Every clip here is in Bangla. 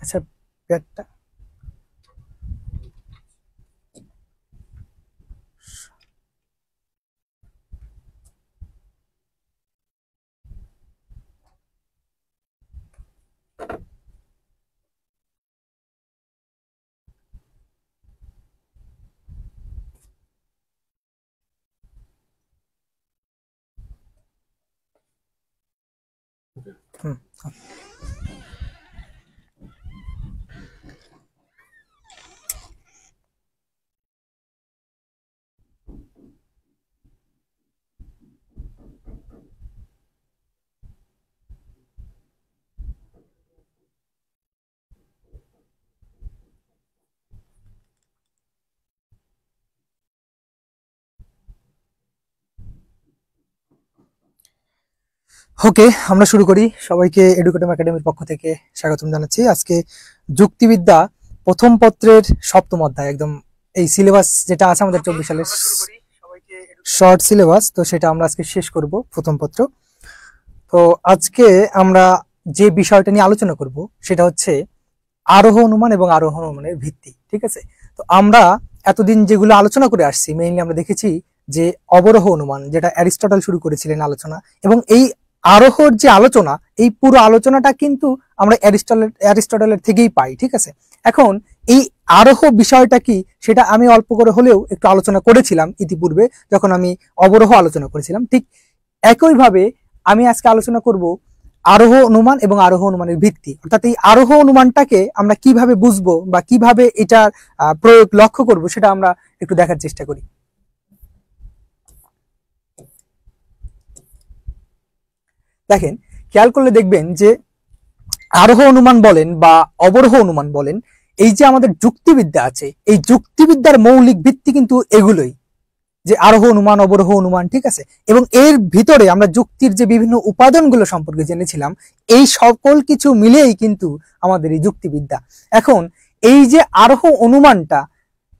আচ্ছা পেয়ারটা ওকে, আমরা শুরু করি। সবাইকে এডুকেটম একাডেমির পক্ষ থেকে স্বাগতম জানাচ্ছি। আজকে যুক্তিবিদ্যা প্রথম পত্রের সপ্তম অধ্যায়, একদম এই সিলেবাস যেটা আছে আমাদের 24 সালের শর্ট সিলেবাস, তো সেটা আমরা আজকে শেষ করব প্রথম পত্র। তো আজকে আমরা যে বিষয়টা নিয়ে আলোচনা করব সেটা হচ্ছে আরোহ অনুমান এবং আরোহ অনুমানের ভিত্তি। ঠিক আছে, তো আমরা এতদিন যেগুলো আলোচনা করে আসছি, মেইনলি আমরা দেখেছি যে অবরোহ অনুমান, যেটা অ্যারিস্টটল শুরু করেছিলেন আলোচনা, এবং এই আরোহর যে আলোচনা, এই পুরো আলোচনাটা কিন্তু আমরা অ্যারিস্টটলের থেকেই পাই। ঠিক আছে, এখন এই আরোহ বিষয়টা কি সেটা আমি অল্প করে হলেও একটু আলোচনা করেছিলাম ইতিপূর্বে যখন আমি অবরোহ আলোচনা করেছিলাম। ঠিক একইভাবে আমি আজকে আলোচনা করব আরোহ অনুমান এবং আরোহ অনুমানের ভিত্তি, অর্থাৎ এই আরোহ অনুমানটাকে আমরা কিভাবে বুঝবো বা কিভাবে এটার প্রয়োগ লক্ষ্য করব সেটা আমরা একটু দেখার চেষ্টা করি। দেখেন, খেয়াল করলে দেখবেন যে আরোহ অনুমান বলেন বা অবরোহ অনুমান বলেন, এই যে আমাদের যুক্তিবিদ্যা আছে, এই যুক্তিবিদ্যার মৌলিক ভিত্তি কিন্তু এগুলোই, যে আরোহ অনুমান, অবরোহ অনুমান। ঠিক আছে, এবং এর ভিতরে আমরা যুক্তির যে বিভিন্ন উপাদানগুলো সম্পর্কে জেনেছিলাম, এই সকল কিছু মিলেই কিন্তু আমাদের এই যুক্তিবিদ্যা। এখন এই যে আরোহ অনুমানটা,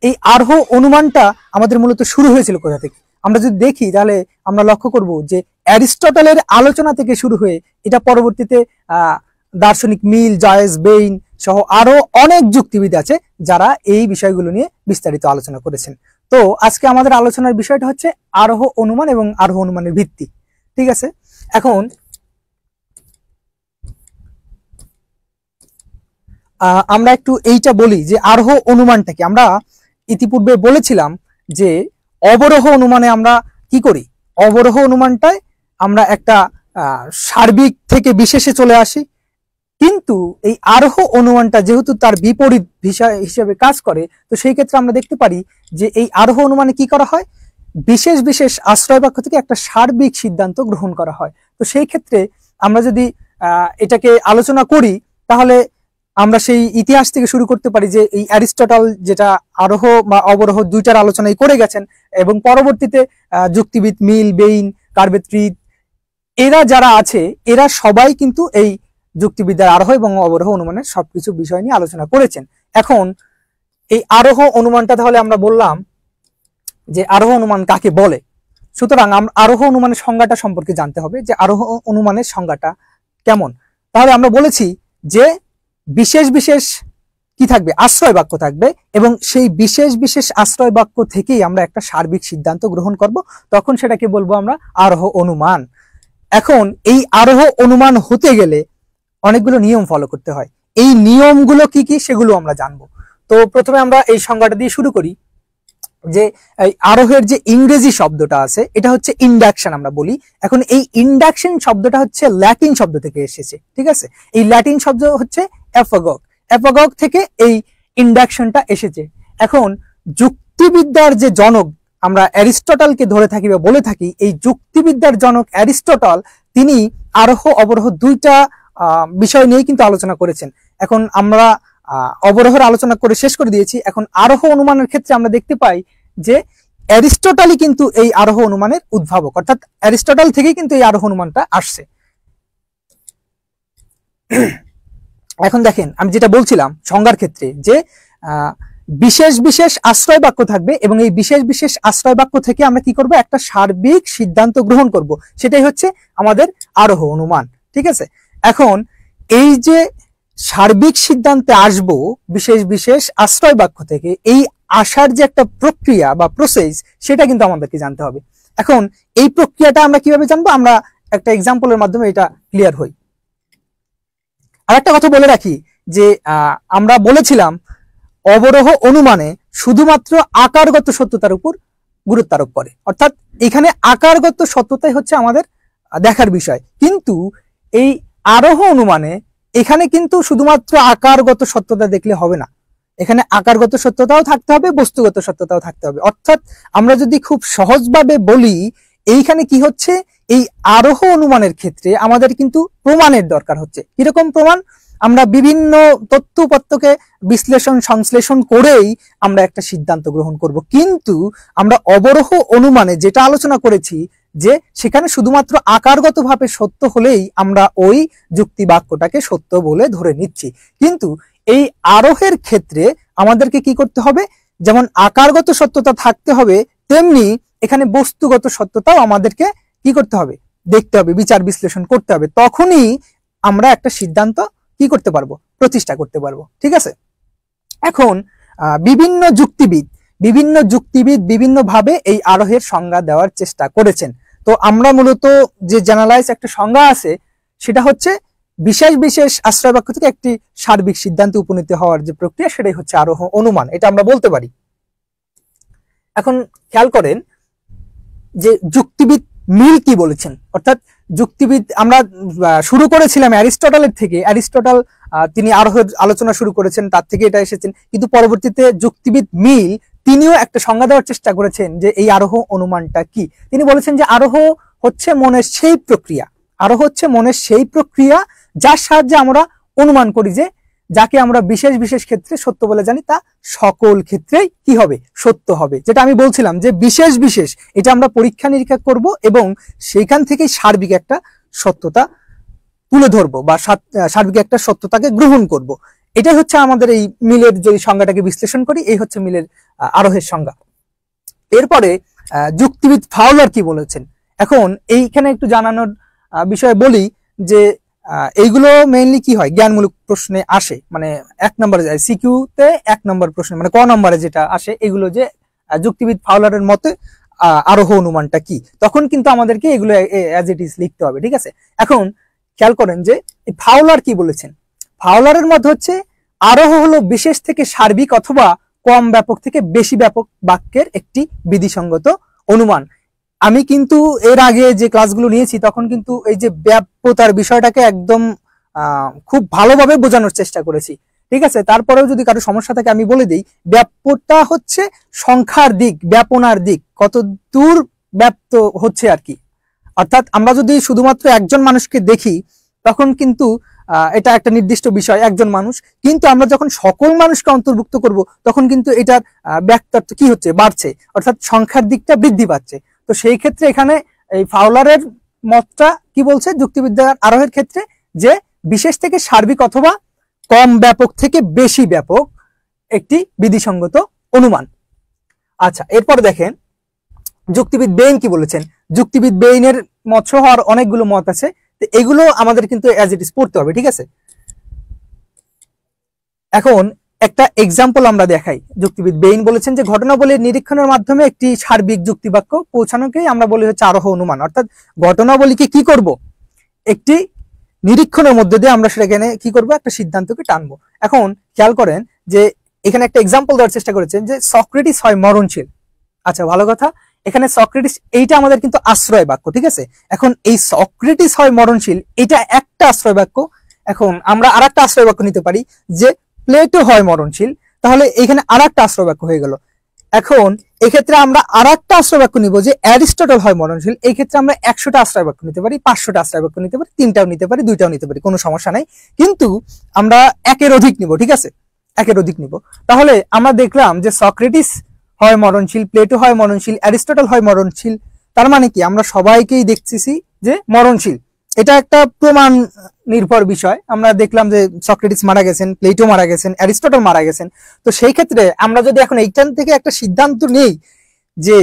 এই আরোহ অনুমানটা আমাদের মূলত শুরু হয়েছিল কোথা থেকে? আমরা যদি দেখি তাহলে আমরা লক্ষ্য করব যে অ্যারিস্টটলের আলোচনা থেকে শুরু হয়ে এটা পরবর্তীতে দার্শনিক মিল, জয়েস, বেইন সহ আরো অনেক যুক্তিবিদ আছে যারা এই বিষয়গুলো নিয়ে বিস্তারিত আলোচনা করেছেন। তো আজকে আমাদের আলোচনার বিষয়টা হচ্ছে আরোহ অনুমান এবং আরোহ অনুমানের ভিত্তি। ঠিক আছে, এখন আমরা একটু এইটা বলি যে আরোহ অনুমানটাকে আমরা ইতিপূর্বে বলেছিলাম যে অবরোহ অনুমানে আমরা কি করি, অবরোহ অনুমানটায় আমরা একটা সার্বিক থেকে বিশেষে চলে আসি, কিন্তু এই আরোহ অনুমানটা যেহেতু তার বিপরীত বিষয় হিসেবে কাজ করে, তো সেই ক্ষেত্রে আমরা দেখতে পারি যে এই আরোহ অনুমানে কি করা হয়, বিশেষ বিশেষ আশ্রয় বাক্য থেকে একটা সার্বিক সিদ্ধান্ত গ্রহণ করা হয়। তো সেই ক্ষেত্রে আমরা যদি এটাকে আলোচনা করি তাহলে আমরা সেই ইতিহাস থেকে শুরু করতে পারি যে এই অ্যারিস্টটল যেটা আরোহ বা অবরোহ দুইটার আলোচনাই করে গেছেন, এবং পরবর্তীতে যুক্তিবিদ মিল, বেইন, কার্বেট্রিড এরা যারা আছে এরা সবাই কিন্তু এই যুক্তিবিদ্যার আরোহ এবং অবরোহ অনুমানের সবকিছু বিষয় নিয়ে আলোচনা করেছেন। এখন এই আরোহ অনুমানটা তাহলে আমরা বললাম যে আরোহ অনুমান কাকে বলে, সুতরাং আরোহ অনুমানের সংজ্ঞাটা সম্পর্কে জানতে হবে যে আরোহ অনুমানের সংজ্ঞাটা কেমন। তাহলে আমরা বলেছি যে বিশেষ বিশেষ কি থাকবে, আশ্রয় বাক্য থাকবে, এবং সেই বিশেষ বিশেষ আশ্রয় বাক্য থেকেই আমরা একটা সার্বিক সিদ্ধান্ত গ্রহণ করব, তখন সেটাকে বলবো আমরা আরোহ অনুমান। এখন এই আরোহ অনুমান হতে গেলে অনেকগুলো নিয়ম ফলো করতে হয়, এই নিয়মগুলো কি কি সেগুলো আমরা জানবো। তো প্রথমে আমরা এই সংজ্ঞাটা দিয়ে শুরু করি যে আরোহের যে ইংরেজি শব্দটা আছে এটা হচ্ছে ইন্ডাকশন আমরা বলি। এখন এই ইন্ডাকশন শব্দটা হচ্ছে ল্যাটিন শব্দ থেকে এসেছে। ঠিক আছে, এই ল্যাটিন শব্দ হচ্ছে অ্যাপাগগ, অ্যাপাগগ থেকে এই ইন্ডাকশনটা এসেছে। এখন যুক্তিবিদ্যার যে জনক আমরা অ্যারিস্টটলকে ধরে থাকি বা বলে থাকি, এই যুক্তিবিদ্যার জনক অ্যারিস্টটল তিনি আরোহ অবরোহ দুইটা বিষয় নিয়ে কিন্তু আলোচনা করেছেন। এখন আমরা অবরোহের আলোচনা করে শেষ করে দিয়েছি, এখন আরোহ অনুমানের ক্ষেত্রে আমরা দেখতে পাই যে অ্যারিস্টটলই কিন্তু এই আরোহ অনুমানের উদ্ভাবক, অর্থাৎ অ্যারিস্টটল থেকেই কিন্তু এই আরোহ অনুমানটা আসছে। এখন দেখেন আমি যেটা বলছিলাম সংজ্ঞার ক্ষেত্রে যে বিশেষ বিশেষ আশ্রয় বাক্য থাকবে এবং এই বিশেষ বিশেষ আশ্রয় বাক্য থেকে আমরা কি করব, একটা সার্বিক সিদ্ধান্ত গ্রহণ করব, সেটাই হচ্ছে আমাদের আরোহ অনুমান। ঠিক আছে, এখন এই যে সার্বিক সিদ্ধান্তে আসব বিশেষ বিশেষ আশ্রয় বাক্য থেকে, এই আসার যে একটা প্রক্রিয়া বা প্রসেস, সেটা কিন্তু আমাদেরকে জানতে হবে। এখন এই প্রক্রিয়াটা আমরা কিভাবে জানবো, আমরা একটা এক্সাম্পলের মাধ্যমে এটা ক্লিয়ার হই। আর একটা কথা বলে রাখি যে আমরা বলেছিলাম অবরোহ অনুমানে শুধুমাত্র আকারগত সত্যতার উপর গুরুত্ব আরোপ করে, অর্থাৎ এখানে আকারগত সত্যতাই হচ্ছে আমাদের দেখার বিষয়। কিন্তু এই আরোহ অনুমানে এখানে কিন্তু শুধুমাত্র আকারগত সত্যতা দেখলে হবে না, এখানে আকারগত সত্যতাও থাকতে হবে, বস্তুগত সত্যতাও থাকতে হবে। অর্থাৎ আমরা যদি খুব সহজভাবে বলি, এইখানে কি হচ্ছে, এই আরোহ অনুমানের ক্ষেত্রে আমাদের কিন্তু প্রমাণের দরকার হচ্ছে। কিরকম প্রমাণ, আমরা বিভিন্ন তথ্য উপাত্তকে বিশ্লেষণ সংশ্লেষণ করেই আমরা একটা সিদ্ধান্ত গ্রহণ করব। কিন্তু আমরা অবরোহ অনুমানে যেটা আলোচনা করেছি যে সেখানে শুধুমাত্র আকারগতভাবে সত্য হলেই আমরা ওই যুক্তি বাক্যটাকে সত্য বলে ধরে নিচ্ছি। কিন্তু এই আরোহের ক্ষেত্রে আমাদেরকে কি করতে হবে, যেমন আকারগত সত্যতা থাকতে হবে, তেমনি এখানে বস্তুগত সত্যতাও আমাদেরকে কি করতে হবে, দেখতে হবে, বিচার বিশ্লেষণ করতে হবে। তখনই আমরা একটা সিদ্ধান্ত কি করতে পারবো, প্রতিষ্ঠা করতে পারবো। ঠিক আছে, এখন বিভিন্ন যুক্তিবিদ বিভিন্ন ভাবে এই আরোহের সংজ্ঞা দেওয়ার চেষ্টা করেছেন। তো আমরা মূলত যে জেনারেলাইজ একটা সংজ্ঞা আছে, সেটা হচ্ছে বিশেষ বিশেষ আশ্রয় বাক্য থেকে একটি সার্বিক সিদ্ধান্তে উপনীত হওয়ার যে প্রক্রিয়া, সেটাই হচ্ছে আরোহ অনুমান, এটা আমরা বলতে পারি। এখন খেয়াল করেন যে যুক্তিবিদ মিল কি বলেছেন, অর্থাৎ যুক্তিবিদ আমরা শুরু করেছিলাম অ্যারিস্টটলের থেকে, অ্যারিস্টটল তিনি আরোহের আলোচনা শুরু করেছেন, তার থেকে এটা এসেছেন। কিন্তু পরবর্তীতে যুক্তিবিদ মিল তিনিও একটা সংজ্ঞা দেওয়ার চেষ্টা করেছেন যে এই আরোহ অনুমানটা কি। তিনি বলেছেন যে আরোহ হচ্ছে মনের সেই প্রক্রিয়া, আরোহ হচ্ছে মনের সেই প্রক্রিয়া যার সাহায্যে আমরা অনুমান করি যে যাকে আমরা বিশেষ বিশেষ ক্ষেত্রে সত্য বলে জানি, তা সকল ক্ষেত্রেই কি হবে, সত্য হবে। যেটা আমি বলছিলাম যে বিশেষ বিশেষ এটা আমরা পরীক্ষা নিরীক্ষা করব এবং সেইখান থেকেই সার্বিক একটা সত্যতা তুলে ধরবো বা সার্বিক একটা সত্যতাকে গ্রহণ করব। এটাই হচ্ছে আমাদের এই মিলের যদি সংজ্ঞাটাকে বিশ্লেষণ করি, এই হচ্ছে মিলের আরোহের সংজ্ঞা। এরপরে যুক্তিবিদ ফাউলার কি বলেছেন। এখন এইখানে একটু জানানোর বিষয়ে বলি যে এইগুলো মেইনলি কি হয়, জ্ঞানমূলক প্রশ্নে আসে, মানে 1 নম্বরে যায়, সিকিউতে 1 নম্বর প্রশ্ন, মানে ক নম্বরে যেটা আসে, এগুলো যে যুক্তিবিদ ফাউলারের মতে আরোহ অনুমানটা কি, তখন কিন্তু আমাদেরকে এগুলো অ্যাজ ইট ইজ লিখতে হবে। ঠিক আছে, এখন খেয়াল করেন যে ফাউলার কি বলেছেন। ফাউলারের মত হচ্ছে আরোহ হলো বিশেষ থেকে সার্বিক অথবা কম ব্যাপক থেকে বেশি ব্যাপক বাক্যের একটি বিধিসঙ্গত অনুমান। আমি কিন্তু এর আগে যে ক্লাসগুলো নিয়েছি তখন কিন্তু এই যে ব্যাপ্যতার বিষয়টাকে একদম খুব ভালোভাবে বোঝানোর চেষ্টা করেছি। ঠিক আছে, তারপরেও যদি কারো সমস্যা থাকে আমি বলে দিই, ব্যাপ্যতা হচ্ছে সংখ্যার দিক, ব্যাপনার দিক, কত দূর ব্যাপ্ত হচ্ছে আর কি। অর্থাৎ আমরা যদি শুধুমাত্র একজন মানুষকে দেখি তখন কিন্তু এটা একটা নির্দিষ্ট বিষয়, একজন মানুষ, কিন্তু আমরা যখন সকল মানুষকে অন্তর্ভুক্ত করব তখন কিন্তু এটার ব্যাপ্তার্থ কি হচ্ছে, বাড়ছে, অর্থাৎ সংখ্যার দিকটা বৃদ্ধি পাচ্ছে। তো সেই ক্ষেত্রে এখানে এই ফাউলারের মতটা কি বলছে যুক্তিবিদ্যার আরোহের ক্ষেত্রে, যে বিশেষ থেকে সার্বিক অথবা কম ব্যাপক থেকে বেশি ব্যাপক একটি বিধিসঙ্গত অনুমান। আচ্ছা, এরপর দেখেন যুক্তিবিদ বেইন কি বলেছেন। যুক্তিবিদ বেইনের মত সহ আর অনেকগুলো মত আছে, তো এগুলো আমাদের কিন্তু অ্যাজ ইট ইজ পড়তে হবে। ঠিক আছে, এখন একটা এক্সাম্পল আমরা দেখাই। যুক্তিবিদ বেইন বলেছেন যে ঘটনাবলীর নিরীক্ষণের মাধ্যমে একটি সার্বিক যুক্তিবাক্য পৌঁছানোকেই আমরা বলি হচ্ছে আরোহ অনুমান। অর্থাৎ ঘটনাবলীকে কি করব, একটি নিরীক্ষণের মধ্যে দিয়ে আমরা সেখানে কি করব, একটা সিদ্ধান্তকে টানবো। এখন খেয়াল করেন যে এখানে একটা এক্সাম্পল দেওয়ার চেষ্টা করেছেন যে সক্রেটিস হয় মরণশীল। আচ্ছা, ভালো কথা, এখানে সক্রেটিস এইটা আমাদের কিন্তু আশ্রয় বাক্য। ঠিক আছে, এখন এই সক্রেটিস হয় মরণশীল এটা একটা আশ্রয় বাক্য। এখন আমরা আরেকটা আশ্রয় বাক্য নিতে পারি যে প্লেটো হয় মরণশীল, তাহলে এখানে আরেকটা আশ্রয় বাক্য হয়ে গেল। এখন এক্ষেত্রে আমরা আরেকটা আশ্রয় বাক্য নিব যে অ্যারিস্টটল হয় মরণশীল, এই ক্ষেত্রে আমরা 100টা আশ্রয় বাক্য নিতে পারি, 500টা আশ্রয় বাক্য নিতে পারি, 3টাও নিতে পারি, 2টাও নিতে পারি, কোনো সমস্যা নাই। কিন্তু আমরা একের অধিক নিব। ঠিক আছে, একের অধিক নিব। তাহলে আমরা দেখলাম যে সক্রেটিস হয় মরণশীল, প্লেটো হয় মরণশীল, অ্যারিস্টটল হয় মরণশীল। তার মানে কি আমরা সবাইকেই দেখতেছি যে মরণশীল। এটা একটা প্রমাণ নির্ভর বিষয়। আমরা দেখলাম যে সক্রেটিস মারা গেছেন, প্লেটো মারা গেছেন, অ্যারিস্টটল মারা গেছেন। তো সেই ক্ষেত্রে আমরা যদি এখন এইখান থেকে একটা সিদ্ধান্ত নেই যে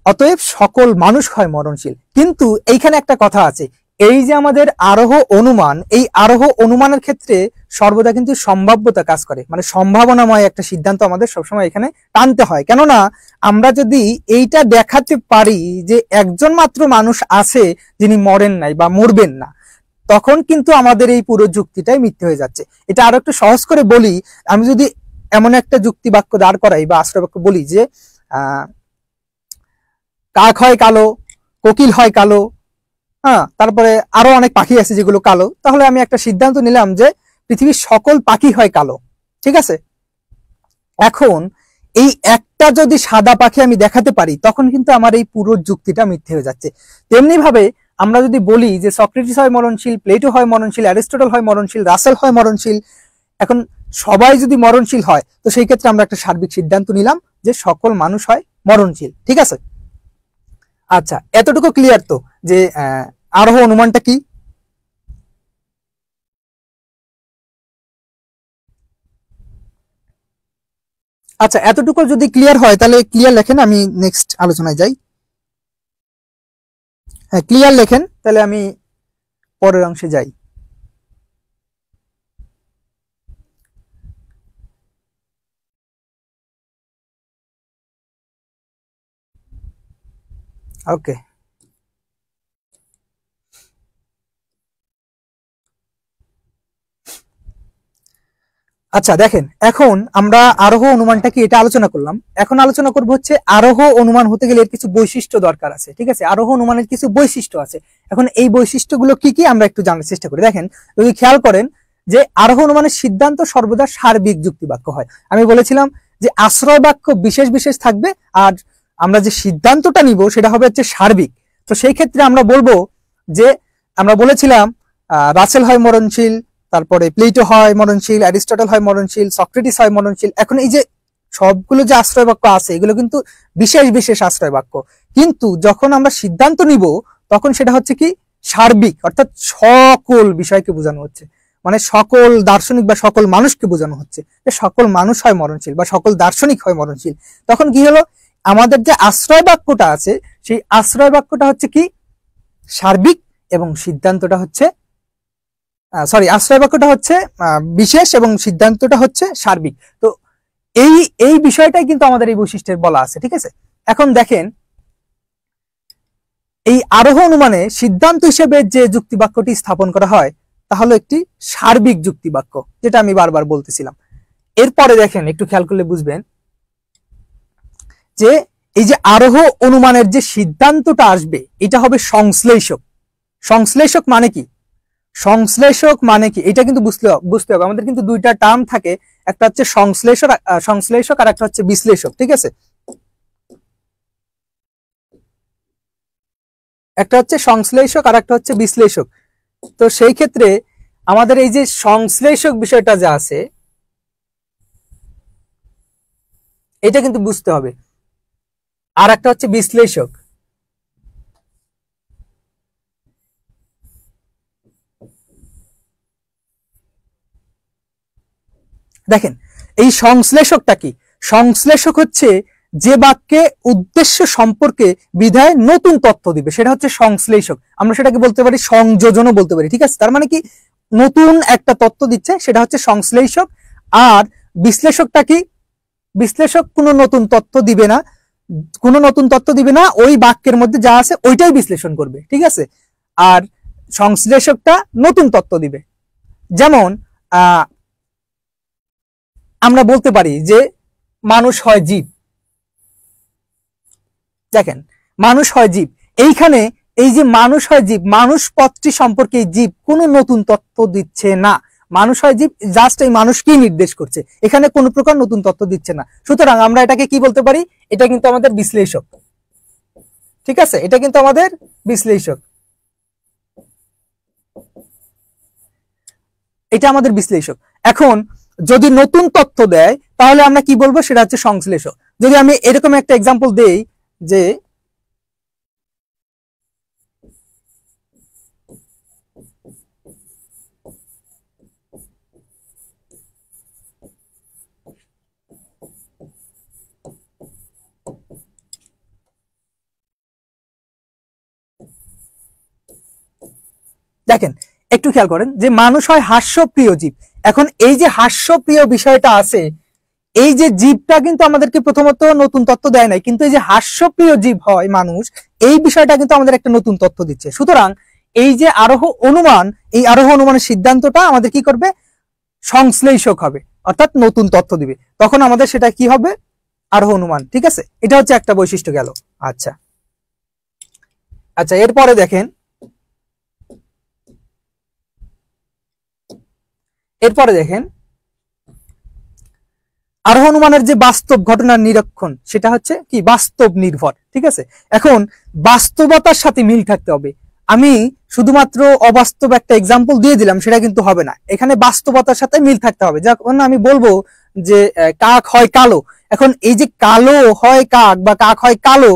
অতএব সকল মানুষ হয় মরণশীল, কিন্তু এইখানে একটা কথা আছে, এই যে আমাদের আরোহ অনুমান, এই আরোহ অনুমানের ক্ষেত্রে সর্বদা কিন্তু সম্ভাব্যতা কাজ করে, মানে সম্ভাবনাময় একটা সিদ্ধান্ত আমাদের সবসময় এখানে টানতে হয়। কেননা আমরা যদি এইটা দেখাতে পারি যে একজন মাত্র মানুষ আছে যিনি মরেন নাই বা মরবেন না, তখন কিন্তু আমাদের এই পুরো যুক্তিটাই মিথ্যে হয়ে যাচ্ছে। এটা আরো একটু সহজ করে বলি, আমি যদি এমন একটা যুক্তি বাক্য দাঁড় করাই বা আশ্রয় বাক্য বলি যে কাক হয় কালো, কোকিল হয় কালো, হ্যাঁ, তারপরে আরো অনেক পাখি আছে যেগুলো কালো, তাহলে আমি একটা সিদ্ধান্ত নিলাম যে পৃথিবীর সকল পাখি হয় কালো, ঠিক আছে। এখন এই একটা যদি সাদা পাখি আমি দেখাতে পারি, তখন কিন্তু আমার এই পুরো যুক্তিটা মিথ্যে হয়ে যাচ্ছে। তেমনি ভাবে আমরা যদি বলি যে সক্রেটিস হয় মরণশীল, প্লেটো হয় মরণশীল, অ্যারিস্টটল হয় মরণশীল, রাসেল হয় মরণশীল, এখন সবাই যদি মরণশীল হয়, তো সেই ক্ষেত্রে আমরা একটা সার্বিক সিদ্ধান্ত নিলাম যে সকল মানুষ হয় মরণশীল, ঠিক আছে। আচ্ছা, এতটুকু ক্লিয়ার তো যে আরোহ অনুমানটা কি? আচ্ছা, এতটুকু যদি ক্লিয়ার হয় তাহলে ক্লিয়ার লেখেন, আমি নেক্সট আলোচনায় যাই। হ্যাঁ, ক্লিয়ার লেখেন, তাহলে আমি পরের অংশে যাই। ওকে, আচ্ছা দেখেন, এখন আমরা আরোহ অনুমানটা কি এটা আলোচনা করলাম। এখন আলোচনা করব হচ্ছে আরোহ অনুমান হতে গেলে এর কিছু বৈশিষ্ট্য দরকার আছে, ঠিক আছে। আরোহ অনুমানের কিছু বৈশিষ্ট্য আছে। এখন এই বৈশিষ্ট্যগুলো কি কি আমরা একটু জানার চেষ্টা করি। দেখেন, যদি খেয়াল করেন যে আরোহ অনুমানের সিদ্ধান্ত সর্বদা সার্বিক যুক্তি বাক্য হয়। আমি বলেছিলাম যে আশ্রয় বাক্য বিশেষ বিশেষ থাকবে, আর আমরা যে সিদ্ধান্তটা নিব সেটা হবে হচ্ছে সার্বিক। তো সেই ক্ষেত্রে আমরা বলবো যে, আমরা বলেছিলাম রাসেল হয় মরণশীল, তারপরে প্লেটো হয় মরণশীল, অ্যারিস্টটল হয় মরণশীল, সক্রেটিস হয় মরণশীল। এখন এই যে সবগুলো যে আশ্রয় বাক্য আছে, এগুলো কিন্তু বিশেষ বিশেষ আশ্রয় বাক্য, কিন্তু যখন আমরা সিদ্ধান্ত নিব তখন সেটা হচ্ছে কি সার্বিক, অর্থাৎ সকল বিষয়কে বোঝানো হচ্ছে, মানে সকল দার্শনিক বা সকল মানুষকে বোঝানো হচ্ছে যে সকল মানুষ হয় মরণশীল বা সকল দার্শনিক হয় মরণশীল। তখন কি হলো, আমাদের যে আশ্রয় বাক্যটা আছে সেই আশ্রয় বাক্যটা হচ্ছে কি সার্বিক, এবং সিদ্ধান্তটা হচ্ছে সরি আশ্রয় বাক্যটা হচ্ছে বিশেষ এবং সিদ্ধান্তটা হচ্ছে সার্বিক। তো এই এই বিষয়টাই কিন্তু আমাদের এই বৈশিষ্ট্যের বলা আছে, ঠিক আছে। এখন দেখেন, এই আরোহ অনুমানে সিদ্ধান্ত হিসেবে যে যুক্তি বাক্যটি স্থাপন করা হয় তা হলো একটি সার্বিক যুক্তি বাক্য, যেটা আমি বারবার বলতেছিলাম। এরপরে দেখেন, একটু খেয়াল করলে বুঝবেন যে এই যে আরোহ অনুমানের যে সিদ্ধান্তটা আসবে এটা হবে সংশ্লেষক। সংশ্লেষক মানে কি? সংশ্লেষক মানে কি এটা কিন্তু বুঝতে হবে। আমাদের কিন্তু দুইটা টার্ম থাকে, একটা হচ্ছে সংশ্লেষক আর একটা হচ্ছে বিশ্লেষক, ঠিক আছে। একটা হচ্ছে সংশ্লেষক আর একটা হচ্ছে বিশ্লেষক। তো সেই ক্ষেত্রে আমাদের এই যে সংশ্লেষক বিষয়টা যা আছে এটা কিন্তু বুঝতে হবে, আর একটা হচ্ছে বিশ্লেষক। দেখেন, এই সংশ্লেষকটা কি? সংশ্লেষক হচ্ছে যে বাক্যে উদ্দেশ্য সম্পর্কে বিধায় নতুন তথ্য দিবে, সেটা হচ্ছে সংশ্লেষক। আমরা সেটাকে বলতে পারি সংযোজনও বলতে পারি, ঠিক আছে। তার মানে কি নতুন একটা তথ্য দিচ্ছে, সেটা হচ্ছে সংশ্লেষক। আর বিশ্লেষকটা কি? বিশ্লেষক কোনো নতুন তথ্য দিবে না, কোনো নতুন তথ্য দিবে না, ওই বাক্যের মধ্যে যা আছে ওইটাই বিশ্লেষণ করবে, ঠিক আছে। আর সংশ্লেষকটা নতুন তথ্য দিবে। যেমন আমরা বলতে পারি যে মানুষ হয় জীব। দেখেন, মানুষ হয় জীব, এইখানে এই যে মানুষ হয় জীব, মানুষ পদটি সম্পর্কে জীব কোনো নতুন তথ্য দিচ্ছে না। মানুষ হয় জীব জাস্ট এই মানুষকেই নির্দেশ করছে, এখানে কোনো প্রকার নতুন তথ্য দিচ্ছে না। সুতরাং আমরা এটাকে কি বলতে পারি? এটা কিন্তু আমাদের বিশ্লেষক, ঠিক আছে। এটা কিন্তু আমাদের বিশ্লেষক, এটা আমাদের বিশ্লেষক। এখন যদি নতুন তথ্য দেয় তাহলে আমরা কি বলবো, সেটা হচ্ছে সংশ্লেষ। যদি আমি এরকম একটা এক্সাম্পল দেই যে দেখেন, একটু খেয়াল করেন যে মানুষ হয় হাস্যপ্রিয় জীব। এখন এই যে হাস্যপ্রিয় বিষয়টা আছে, এই যে জীবটা কিন্তু আমাদেরকে প্রথমত নতুন তথ্য দেয় নাই, কিন্তু এই যে হাস্যপ্রিয় জীব হয় মানুষ, এই বিষয়টা কিন্তু আমাদের একটা নতুন তথ্য দিচ্ছে। সুতরাং এই যে আরোহ অনুমান, এই আরোহ অনুমানের সিদ্ধান্তটা আমাদের কি করবে, সংশ্লেষক হবে, অর্থাৎ নতুন তথ্য দিবে। তখন আমাদের সেটা কি হবে, আরোহ অনুমান। ঠিক আছে, এটা হচ্ছে একটা বৈশিষ্ট্য গেল। আচ্ছা আচ্ছা, এরপরে দেখেন, আরোহ অনুমানের যে বাস্তব ঘটনার নিরীক্ষণ, সেটা হচ্ছে কি, বাস্তব নির্ভর। ঠিক আছে, এখন বাস্তবতার সাথে মিল থাকতে হবে। আমি শুধুমাত্র অবাস্তব একটা এক্সাম্পল দিয়ে দিলাম সেটা কিন্তু হবে না, এখানে বাস্তবতার সাথে মিল থাকতে হবে। যখন আমি বলবো যে কাক হয় কালো, এখন এই যে কালো হয় কাক বা কাক হয় কালো,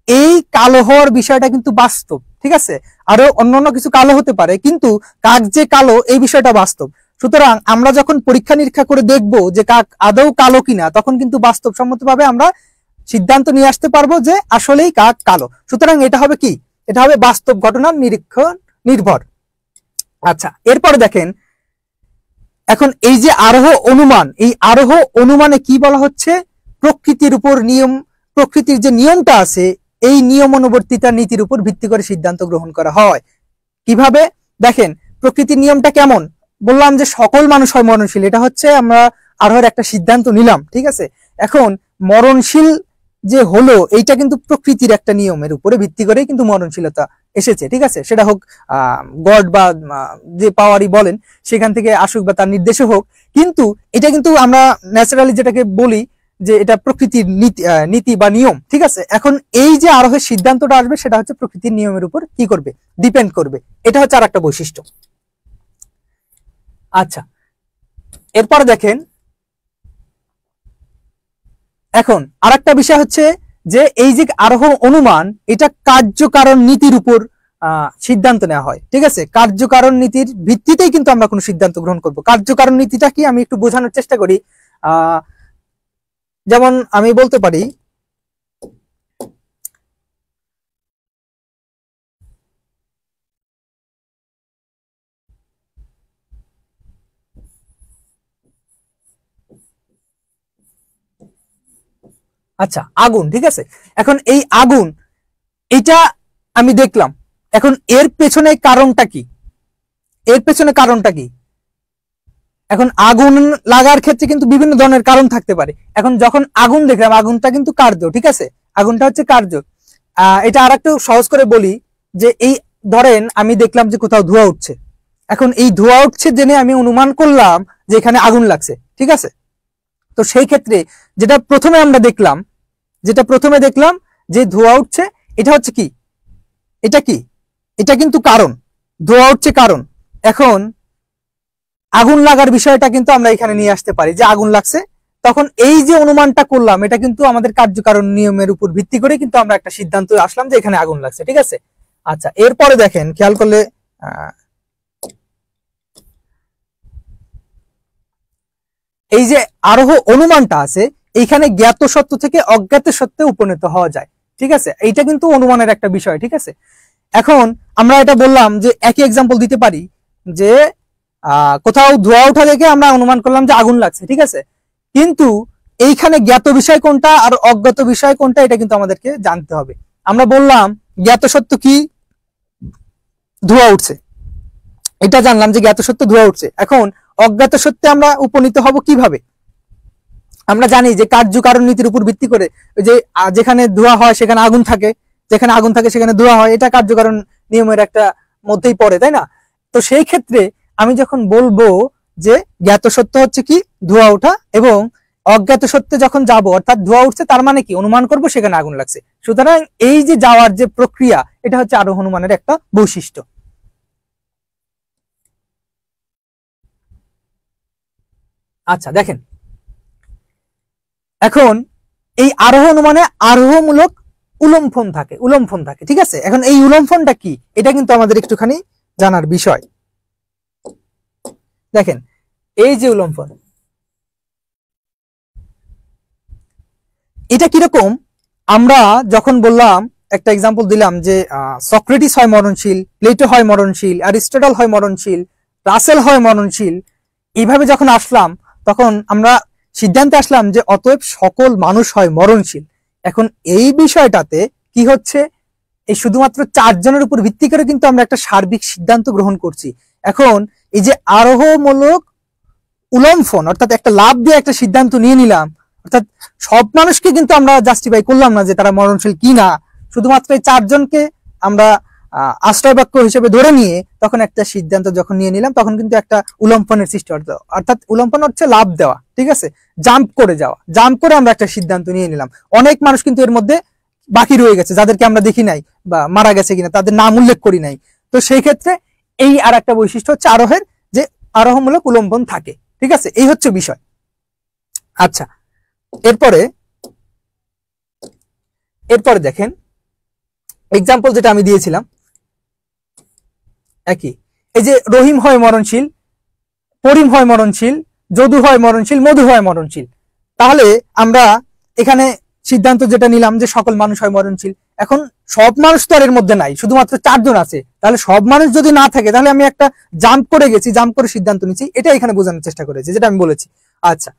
এই কালো হওয়ার বিষয়টা কিন্তু বাস্তব। ঠিক আছে, আরো অন্যান্য কিছু কালো হতে পারে, কিন্তু কাক যে কালো এই বিষয়টা বাস্তব। সুতরাং আমরা যখন পরীক্ষা নিরীক্ষা করে দেখব যে কাক আদৌ কালো কিনা, তখন কিন্তু বাস্তবসম্মতভাবে আমরা সিদ্ধান্ত নিয়ে আসতে পারবো যে আসলেই কাক কালো। সুতরাং এটা হবে কি, এটা হবে বাস্তব ঘটনার নিরীক্ষণ নির্ভর। আচ্ছা, এরপরে দেখেন, এখন এই যে আরোহ অনুমান, এই আরোহ অনুমানে কি বলা হচ্ছে, প্রকৃতির উপর নিয়ম, প্রকৃতির যে নিয়মটা আছে, এই নিয়ম অনুবর্তিতা নীতির উপর ভিত্তি করে সিদ্ধান্ত গ্রহণ করা হয়। কিভাবে দেখেন, প্রকৃতির নিয়মটা কেমন, বললাম যে সকল মানুষ হয় মরণশীল, এটা হচ্ছে আমরা আরোহের একটা সিদ্ধান্ত নিলাম। ঠিক আছে, এখন মরণশীল যে হলো, এইটা কিন্তু প্রকৃতির একটা নিয়মের উপরে ভিত্তি করে কিন্তু মরণশীলতা এসেছে। ঠিক আছে, সেটা হোক গড বা যে পাওয়ারই বলেন সেখান থেকে আসুক বা তার নির্দেশে হোক, কিন্তু এটা কিন্তু আমরা ন্যাচারালি যেটাকে বলি যে এটা প্রকৃতির নীতি বা নিয়ম। ঠিক আছে, এখন এই যে আরোহের সিদ্ধান্তটা আসবে সেটা হচ্ছে প্রকৃতির নিয়মের উপর কি করবে, ডিপেন্ড করবে। এটা হচ্ছে আর একটা বৈশিষ্ট্য। আচ্ছা, এরপরে দেখেন, এখন আরেকটা বিষয় হচ্ছে যে এই যে আরোহ অনুমান, এটা কার্যকারণ নীতির উপর সিদ্ধান্ত নেওয়া হয়। ঠিক আছে, কার্যকারণ নীতির ভিত্তিতেই কিন্তু আমরা কোনো সিদ্ধান্ত গ্রহণ করব। কার্যকারণ নীতিটা কি আমি একটু বোঝানোর চেষ্টা করি। যেমন আমি বলতে পারি, আচ্ছা আগুন, ঠিক আছে, এখন এই আগুন, এটা আমি দেখলাম, এখন এর পেছনে কারণটা কি, এর পেছনে কারণটা কি, এখন আগুন লাগার ক্ষেত্রে কিন্তু বিভিন্ন ধরনের কারণ থাকতে পারে। এখন যখন আগুন দেখলাম, আগুনটা কিন্তু কার্য। ঠিক আছে, আগুনটা হচ্ছে কার্য। এটা আর একটু সহজ করে বলি যে এই ধরেন আমি দেখলাম যে কোথাও ধোঁয়া উঠছে, এখন এই ধোঁয়া উঠছে জেনে আমি অনুমান করলাম যে এখানে আগুন লাগছে। ঠিক আছে, তো সেই ক্ষেত্রে যেটা প্রথমে আমরা দেখলাম, যে ধোঁয়া উঠছে, এটা হচ্ছে কি, এটা কি, এটা কিন্তু কারণ, ধোঁয়া উঠছে কারণ। এখন আগুন লাগার বিষয়টা কিন্তু আমরা এখানে নিয়ে আসতে পারি যে আগুন লাগছে, তখন এই যে অনুমানটা করলাম এটা কিন্তু আমাদের কার্যকারণ নিয়মের উপর ভিত্তি করে কিন্তু আমরা একটা সিদ্ধান্ত আসলাম যে এখানে আগুন লাগছে। ঠিক আছে, আচ্ছা এরপরে দেখেন, খেয়াল করলে এই যে আরোহ অনুমানটা আছে, এইখানে জ্ঞাত সত্য থেকে অজ্ঞাত সত্যে উপনীত হওয়া যায়। ঠিক আছে, এইটা কিন্তু অনুমানের একটা বিষয়। ঠিক আছে, এখন আমরা এটা বললাম যে একই এক্সাম্পল দিতে পারি যে কোথাও ধোঁয়া ওঠা দেখে আমরা অনুমান করলাম যে আগুন লাগছে। ঠিক আছে, কিন্তু এইখানে জ্ঞাত বিষয় কোনটা আর অজ্ঞাত বিষয় কোনটা, এটা কিন্তু আমাদেরকে জানতে হবে। আমরা বললাম জ্ঞাত সত্য কি, ধোঁয়া উঠছে, এটা জানলাম যে জ্ঞাত সত্য ধোঁয়া উঠছে। এখন অজ্ঞাত সত্যে আমরা উপনীত হব কিভাবে, আমরা জানি যে কার্যকারণ নীতির উপর ভিত্তি করে, যে যেখানে ধোঁয়া হয় সেখানে আগুন থাকে, যেখানে আগুন থাকে সেখানে ধোঁয়া হয়, এটা কার্যকারণ নিয়মের একটা মধ্যেই পড়ে, তাই না? তো সেই ক্ষেত্রে আমি যখন বলবো যে জ্ঞাত সত্য হচ্ছে কি, ধোঁয়া ওঠা, এবং অজ্ঞাত সত্যে যখন যাব, অর্থাৎ ধোঁয়া উঠছে, তার মানে কি, অনুমান করব সেখানে আগুন লাগছে। সুতরাং এই যে যাওয়ার যে প্রক্রিয়া, এটা হচ্ছে আরোহ অনুমানের একটা বৈশিষ্ট্য। আচ্ছা দেখেন, এখন এই আরোহ অনুমানে আরোহমূলক উলম্ফন থাকে, ঠিক আছে। এখন এই উলম্ফনটা কি, এটা কিন্তু আমাদের একটুখানি জানার বিষয়। দেখেন এই যে উলম্ফন, এটা কিরকম, আমরা যখন বললাম, একটা এক্সাম্পল দিলাম যে সক্রেটিস হয় মরণশীল, প্লেটো হয় মরণশীল, অ্যারিস্টটল হয় মরণশীল, রাসেল হয় মরণশীল, এইভাবে যখন আসলাম তখন আমরা সিদ্ধান্তে আসলাম যে অতএব সকল মানুষ হয় মরণশীল। এখন এই বিষয়টাতে কি হচ্ছে, এই শুধুমাত্র 4 জনের উপর ভিত্তি করে কিন্তু আমরা একটা সার্বিক সিদ্ধান্ত গ্রহণ করছি। এখন এই যে আরোহমূলক উলম্ফন, অর্থাৎ একটা লাভ দিয়ে একটা সিদ্ধান্ত নিয়ে নিলাম, অর্থাৎ সব মানুষকে কিন্তু আমরা জাস্টিফাই করলাম না যে তারা মরণশীল কি না, শুধুমাত্র এই 4 জনকে আমরা আশ্রয় বাক্য হিসেবে ধরে নিয়ে তখন একটা সিদ্ধান্ত যখন নিয়ে নিলাম, তখন কিন্তু একটা উলম্ফনের সৃষ্টি হতো। অর্থাৎ উলম্ফন হচ্ছে লাভ দেওয়া, ঠিক আছে, জাম্প করে যাওয়া, জাম্প করে আমরা একটা সিদ্ধান্ত নিয়ে নিলাম। অনেক মানুষ কিন্তু এর মধ্যে বাকি রয়ে গেছে, যাদেরকে আমরা দেখি নাই বা মারা গেছে কিনা তাদের নাম উল্লেখ করি নাই। তো সেই ক্ষেত্রে এই আর একটা বৈশিষ্ট্য হচ্ছে আরোহের, যে আরোহমূলক উলম্ফন থাকে, ঠিক আছে, এই হচ্ছে বিষয়। আচ্ছা, এরপরে দেখেন এক্সাম্পল যেটা আমি দিয়েছিলাম একই, এই যে রহিম হয় মরণশীল, করিম হয় মরণশীল, যদু হয় মরণশীল, মধু হয় মরণশীল। তাহলে আমরা এখানে সিদ্ধান্ত যেটা নিলাম যে সকল মানুষ হয় মরণশীল। এখন সব মানুষ তো আর এর মধ্যে নাই, শুধুমাত্র 4 জন আছে। তাহলে সব মানুষ যদি না থাকে তাহলে আমি একটা জাম্প করে গেছি, জাম্প করে সিদ্ধান্ত নিচ্ছি, এটা এখানে বোঝানোর চেষ্টা করেছি, যেটা আমি বলেছি। আচ্ছা,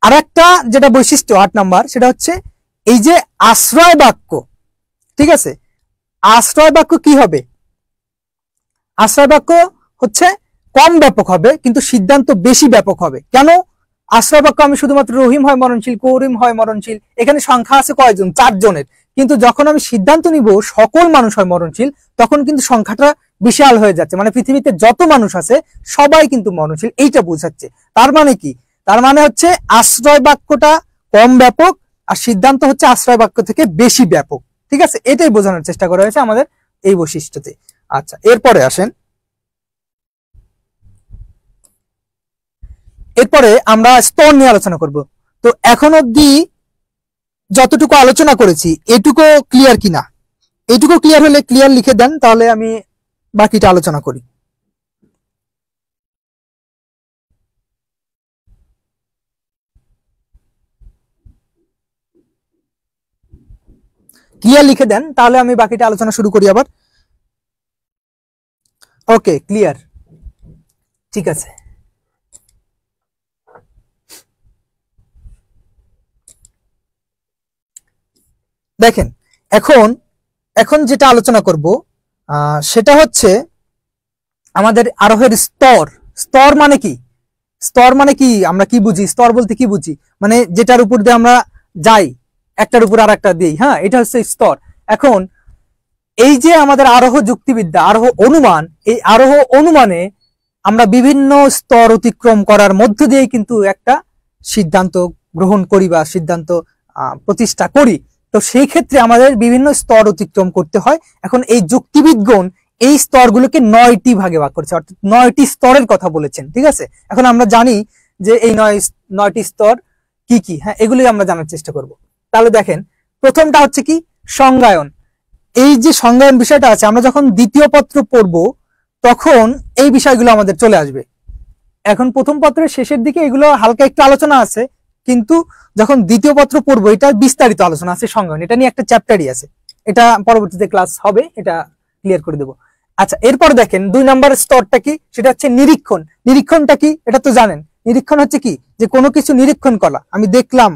আর একটা যেটা বৈশিষ্ট্য 8 নাম্বার, সেটা হচ্ছে এই যে আশ্রয় বাক্য, ঠিক আছে, আশ্রয় বাক্য কি হবে, আশ্রয় বাক্য হচ্ছে কম ব্যাপক হবে কিন্তু সিদ্ধান্ত বেশি ব্যাপক হবে। কেন, আশ্রয় বাক্য আমি শুধুমাত্র রহিম হয় মরণশীল, করিম হয় মরণশীল, এখানে সংখ্যা আছে কয়জন, 4 জনের, কিন্তু যখন আমি সিদ্ধান্ত নিব সকল মানুষ হয় মরণশীল, তখন কিন্তু সংখ্যাটা বিশাল হয়ে যাচ্ছে, মানে পৃথিবীতে যত মানুষ আছে সবাই কিন্তু মরণশীল, এইটা বোঝাচ্ছে। তার মানে কি, তার মানে হচ্ছে আশ্রয় বাক্যটা কম ব্যাপক আর সিদ্ধান্ত হচ্ছে আশ্রয় বাক্য থেকে বেশি ব্যাপক, ঠিক আছে, এটাই বোঝানোর চেষ্টা করা হয়েছে আমাদের এই বৈশিষ্ট্যতে। আচ্ছা, এরপরে আসেন, এরপরে আমরা স্তর নিয়ে আলোচনা করব। তো এখন অব্দি যতটুকু আলোচনা করেছি এটুকু ক্লিয়ার কিনা, এটুকু ক্লিয়ার হলে ক্লিয়ার লিখে দেন, তাহলে আমি বাকিটা আলোচনা করি। ক্লিয়ার লিখে দেন, তাহলে আমি বাকিটা আলোচনা শুরু করি আবার। ওকে, ক্লিয়ার, ঠিক আছে। দেখেন এখন এখন যেটা আলোচনা করব সেটা হচ্ছে আমাদের আরোহের স্তর। স্তর মানে কি, স্তর মানে কি, আমরা কি বুঝি, স্তর বলতে কি বুঝি, মানে যেটার উপর দিয়ে আমরা যাই, একটার উপর আর একটা দিই, হ্যাঁ, এটা হচ্ছে স্তর। এখন এই যে আমাদের আরোহ যুক্তিবিদ্যা, আরোহ অনুমান, এই আরোহ অনুমানে আমরা বিভিন্ন স্তর অতিক্রম করার মধ্য দিয়ে কিন্তু একটা সিদ্ধান্ত গ্রহণ করি বা সিদ্ধান্ত প্রতিষ্ঠা করি। তো সেই ক্ষেত্রে আমাদের বিভিন্ন স্তর অতিক্রম করতে হয়। এখন এই যুক্তিবিদগণ এই স্তরগুলোকে 9টি ভাগে ভাগ করেছে, অর্থাৎ 9টি স্তরের কথা বলেছেন, ঠিক আছে। এখন আমরা জানি যে এই 9টি স্তর কি কি, হ্যাঁ, এগুলি আমরা জানার চেষ্টা করব। তাহলে দেখেন, প্রথমটা হচ্ছে কি, সংজ্ঞায়ন। এই যে সংজ্ঞায়ন বিষয়টা আছে, আমরা যখন দ্বিতীয় পত্র পড়ব তখন এই বিষয়গুলো আমাদের চলে আসবে। এখন প্রথম পত্রের শেষের দিকে এগুলো হালকা একটু আলোচনা আছে, কিন্তু যখন দ্বিতীয় পত্র পড়বো এটা বিস্তারিত আলোচনা আছে, সংজ্ঞায়ন, এটা নিয়ে একটা চ্যাপ্টারই আছে, এটা পরবর্তীতে ক্লাস হবে, এটা ক্লিয়ার করে দেবো। আচ্ছা, এরপর দেখেন 2 নম্বর স্তরটা কি, সেটা হচ্ছে নিরীক্ষণ। নিরীক্ষণটা কি, এটা তো জানেন, নিরীক্ষণ হচ্ছে কি, যে কোনো কিছু নিরীক্ষণ করা, আমি দেখলাম,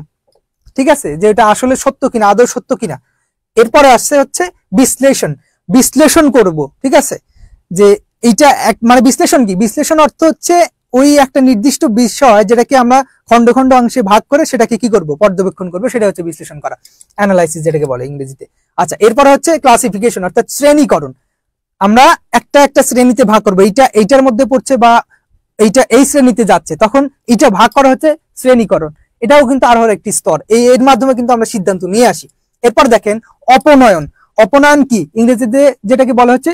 ঠিক আছে, যে এটা আসলে সত্য কিনা, আদৌ সত্য কিনা। এরপরে আসছে হচ্ছে বিশ্লেষণ, বিশ্লেষণ করব, ঠিক আছে, যে এইটা মানে বিশ্লেষণ কি, বিশ্লেষণ অর্থ হচ্ছে ওই একটা নির্দিষ্ট বিষয় যেটাকে আমরা খন্ড খন্ড অংশে ভাগ করে সেটাকে কি করব, পর্যবেক্ষণ করব, সেটা হচ্ছে বিশ্লেষণ করা, অ্যানালাইসিস যেটাকে বলে ইংরেজিতে। আচ্ছা, এরপরে হচ্ছে ক্লাসিফিকেশন, অর্থাৎ শ্রেণীকরণ। আমরা একটা একটা শ্রেণীতে ভাগ করবো, এইটার মধ্যে পড়ছে বা এইটা এই শ্রেণীতে যাচ্ছে, তখন এটা ভাগ করা হচ্ছে শ্রেণীকরণ। এটাও কিন্তু আরোহর একটি স্তর, এর মাধ্যমে কিন্তু আমরা সিদ্ধান্ত নিয়ে আসি। এরপর দেখেন অপনয়ন। অপনয়ন কি, ইংরেজিতে যেটাকে বলা হচ্ছে